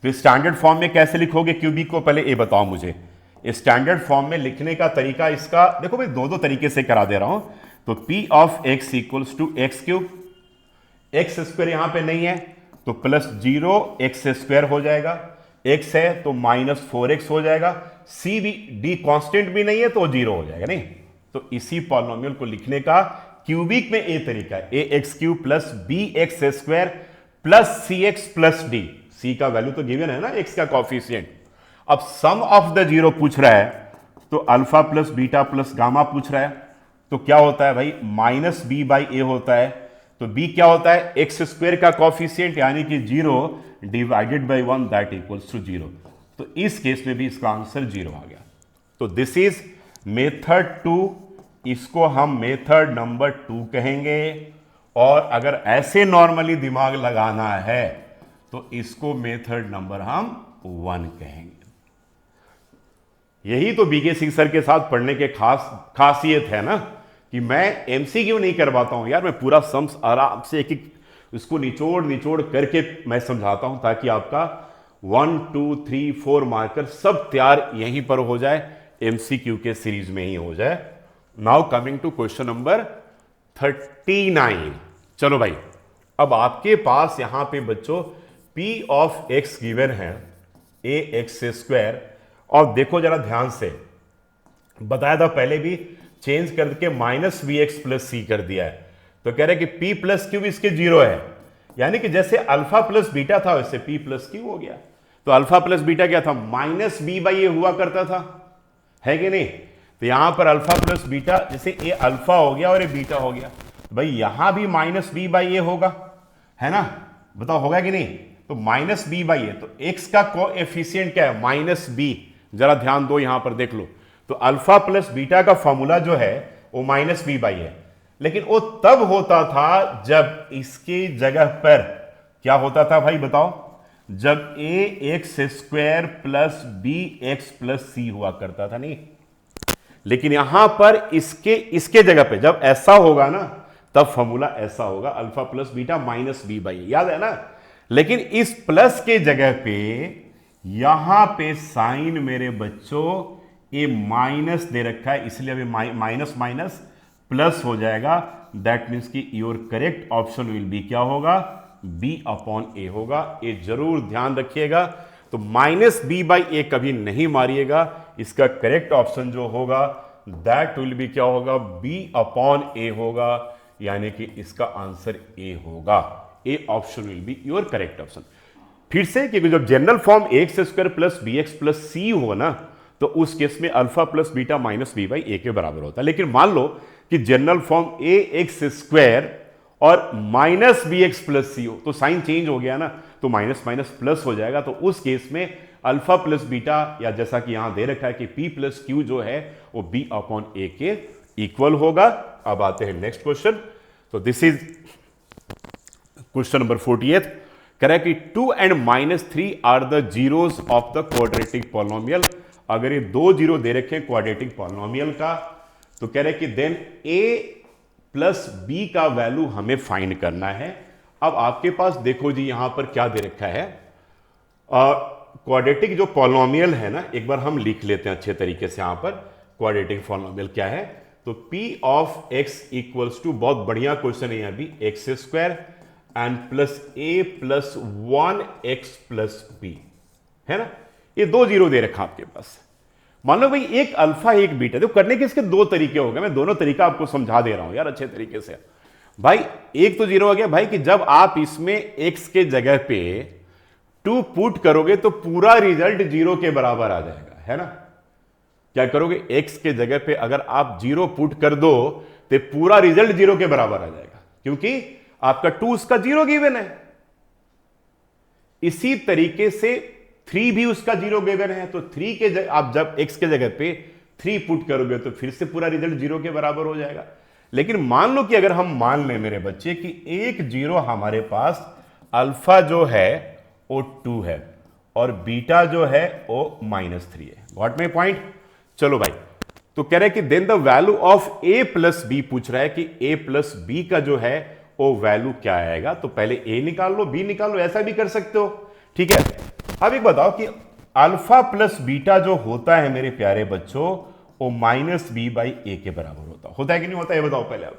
तो स्टैंडर्ड फॉर्म में कैसे लिखोगे क्यूबिक को, पहले ये बताओ मुझे। स्टैंडर्ड फॉर्म में लिखने का तरीका इसका देखो भाई, दो तरीके से करा दे रहा हूं। तो P of x equals to x³, x square यहां पे नहीं है तो +0 एक्स स्क्वायर हो जाएगा, x है तो -4x हो जाएगा, c भी d कांस्टेंट भी नहीं है तो 0 हो जाएगा, नहीं। तो इसी पॉलिनोमियल को लिखने का क्यूबिक में ए तरीका है, ax³ plus bx² plus cx plus d। c का वैल्यू तो गिवन है ना, x का कॉफिशिएंट। अब सम ऑफ द जीरो पूछ रहा है, तो alpha plus beta plus gamma पूछ रहा है, तो क्या होता है भाई, -b/a होता है। तो b क्या होता है, एक्स स्क्वायर का कॉफिशिएंट यानी कि 0 divided by 1 that equals to 0। तो इस केस में भी इसका आंसर 0 आ गया। तो दिस इज मेथड 2, इसको हम मेथड नंबर 2 कहेंगे। और अगर ऐसे नॉर्मली दिमाग लगाना है तो इसको मेथड नंबर हम 1 कहेंगे। यही तो बीके सर के साथ पढ़ने के खासियत है ना, कि मैं एमसीक्यू नहीं करवाता हूं यार, मैं पूरा सम्स आराम से एक एक इसको निचोड़ करके मैं समझाता हूं, ताकि आपका 1 2 3 4 मार्कर सब तैयार यहीं पर हो जाए, एमसीक्यू के सीरीज में ही हो जाए। Now coming to question number 39। चलो भाई, अब आपके पास यहां पे बच्चों P ऑफ x गिवन है ax², और देखो जरा ध्यान से, बताया था पहले भी, चेंज करके -bx प्लस c कर दिया है। तो कह रहे हैं कि p प्लस क्यू इसके 0 है, यानी कि जैसे अल्फा प्लस बीटा था वैसे p प्लस क्यू हो गया। तो अल्फा प्लस बीटा क्या था, -b/a हुआ करता था, है कि नहीं। तो यहां पर अल्फा प्लस बीटा, जैसे ये अल्फा हो गया और ये बीटा हो गया, तो भाई यहां भी -b/a होगा, है ना, बताओ होगा कि नहीं। तो -b/a, तो x का कोएफिशिएंट क्या है, -b। जरा ध्यान दो यहां पर देख लो, तो अल्फा प्लस बीटा का फॉर्मूला जो है वो -b/a है, लेकिन वो तब होता था जब इसकी जगह पर क्या होता था भाई बताओ, जब ax² plus bx plus c हुआ करता था, नहीं। लेकिन यहां पर इसके जगह पे जब ऐसा होगा ना, तब फॉर्मूला ऐसा होगा, alpha plus beta minus B by, याद है ना। लेकिन इस प्लस के जगह पे यहां पे साइन मेरे बच्चों ये माइनस दे रखा है, इसलिए अभी माइनस माइनस प्लस हो जाएगा। दैट मीन्स कि your correct option will be क्या होगा, बी अपॉन ए होगा। ये जरूर ध्यान रखिएगा। तो माइनस बी बाई ए कभी नहीं मारिएगा। इसका करेक्ट ऑप्शन जो होगा दैट विल बी क्या होगा, बी अपॉन ए होगा, यानी कि इसका आंसर ए होगा। A option will be your correct option. फिर से, क्योंकि जब general form x square plus B x plus C हो ना, तो उस केस में alpha plus beta minus B by A के बराबर होता है। लेकिन मान लो कि general form A X square और minus B x plus C हो, तो साइन चेंज हो गया ना, तो माइनस माइनस प्लस हो जाएगा। तो उस केस में अल्फा प्लस बीटा, या जैसा कि यहां दे रखा है कि पी प्लस क्यू जो है वो बी अपॉन ए के इक्वल होगा। अब आते हैं नेक्स्ट क्वेश्चन। तो दिस इज क्वेश्चन नंबर 48। कह रहा है कि 2 and -3 are the zeros of the quadratic polynomial. अगर ये दो जीरो दे रखे क्वाड्रेटिक पॉलिनोमियल का, तो कह रहे हैं कि देन a प्लस बी का वैल्यू हमें फाइंड करना है। अब आपके पास देखो जी, यहां पर क्या दे रखा है, क्वाड्रेटिक जो पॉलिनोमियल है ना, एक बार हम लिख लेते हैं अच्छे तरीके से। यहां पर क्वाड्रेटिक पॉलिनोमियल क्या है, तो p of x equals to, बहुत बढ़िया क्वेश्चन है, अभी x square and plus a plus 1x plus b है ना। ये दो जीरो दे रखा आपके पास। मान लो भाई एक अल्फा एक बीटा, तो करने के इसके दो तरीके हो गए। मैं दोनों तरीका आपको समझा दे रहा हूं यार अच्छे तरीके से। भाई एक तो जीरो हो गया भाई कि जब आप इसमें x के जगह पे 2 पुट करोगे तो पूरा रिजल्ट जीरो के बराबर आ जाएगा, है ना। क्या करोगे, x के जगह पे अगर आप 0 पुट कर दो तो पूरा रिजल्ट जीरो के बराबर आ जाएगा, क्योंकि आपका 2 उसका जीरो गिवन है। इसी तरीके से 3 भी उसका जीरो गिवन है, तो 3 के जगह आप जब x के जगह पे 3 पुट करोगे तो फिर से पूरा रिजल्ट जीरो के बराबर हो जाएगा। लेकिन मान लो कि अगर हम मान लें मेरे बच्चे कि एक जीरो हमारे पास अल्फा जो है वो 2 है और बीटा जो है वो -3 है। What my point. चलो भाई, तो कह रहे हैं कि then the value of a plus b, पूछ रहा है कि a प्लस बी का जो है वो वैल्यू क्या आएगा। तो पहले a निकाल लो, b निकाल लो, ऐसा भी कर सकते हो, ठीक है। अब एक बताओ कि अल्फा प्लस बीटा जो होता है मेरे प्यारे बच्चों, वो माइनस बी बाई ए के बराबर होता है कि नहीं होता, ये बताओ पहले आप।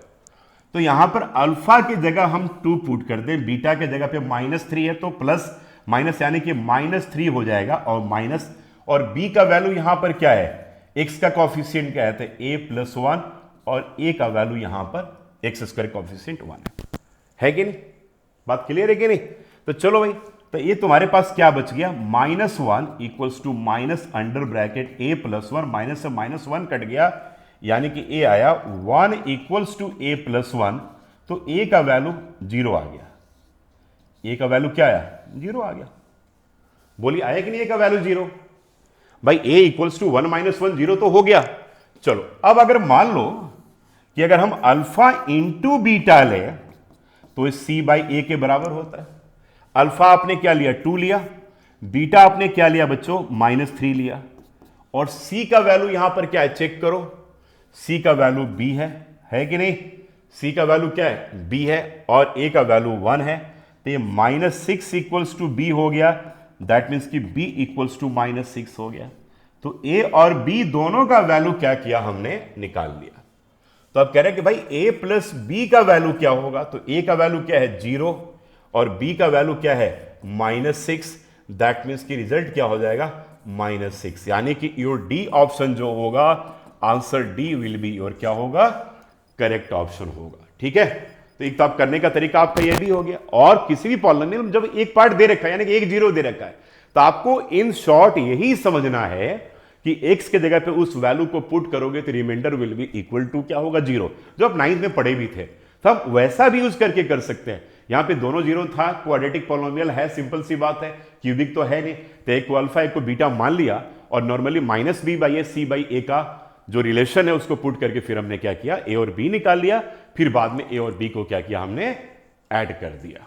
तो यहां पर अल्फा की जगह हम 2 पुट कर दें, बीटा के जगह पे -3 है तो प्लस माइनस यानी कि -3 हो जाएगा, और माइनस, और बी का वैल्यू यहां पर क्या है, एक्स का कॉफिशिएंट क्या है, तो a प्लस 1, और a का वैल्यू यहां पर एक्स स्क्वायर कॉफिशिएंट 1 है कि नहीं। बात क्लियर है कि नहीं। तो चलो भाई, तो ये तुम्हारे पास क्या बच गया, -1 equals to minus under bracket a plus 1, minus से -1 कट गया, यानी कि a आया 1 इक्वल्स टू a प्लस 1, तो a का वैल्यू 0 आ गया। a का वैल्यू क्या आया, 0 आ गया। बोलिए आया कि नहीं a का वैल्यू 0। भाई a इक्वल्स टू 1 माइनस 1 0 तो हो गया। चलो अब अगर मान लो कि अगर हम अल्फा इंटू बीटा ले तो c बाई ए के बराबर होता है। अल्फा आपने क्या लिया, 2 लिया, बीटा आपने क्या लिया बच्चों, -3 लिया, और c का वैल्यू यहां पर क्या है, चेक करो, c का वैल्यू b है कि नहीं। c का वैल्यू क्या है, b है, और a का वैल्यू 1 है, तो ये -6 इक्वल्स टू b हो गया। दैट मीन्स कि b इक्वल्स टू -6 हो गया। तो a और b दोनों का वैल्यू क्या किया, हमने निकाल लिया। तो अब कह रहे हैं कि भाई a प्लस बी का वैल्यू क्या होगा, तो a का वैल्यू क्या है 0 और b का वैल्यू क्या है -6। दैट मीन्स कि रिजल्ट क्या हो जाएगा, -6, यानी कि योर डी ऑप्शन जो होगा, answer D will be your क्या होगा, करेक्ट ऑप्शन होगा। ठीक है, तो एक तो आप करने का तरीका आपका यह भी हो गया। और किसी भी पॉलिनोमियल में जब एक पार्ट दे रखा है, यानी कि एक जीरो दे रखा है, तो आपको इन शॉर्ट यही समझना है कि x के जगह पे उस वैल्यू को पुट करोगे तो remainder will be equal to क्या होगा, 0, जो आप 9th में पढ़े भी थे। तो हम वैसा भी यूज करके कर सकते हैं। यहां पे दोनों जीरो था, क्वाड्रेटिक पॉलिनोमियल है, सिंपल सी बात है, क्यूबिक तो है नहीं, तो एक को अल्फा एक को बीटा मान लिया, और normally -b by A c by a का जो रिलेशन है उसको पुट करके फिर हमने क्या किया, a और b निकाल लिया, फिर बाद में a और b को क्या किया, हमने ऐड कर दिया।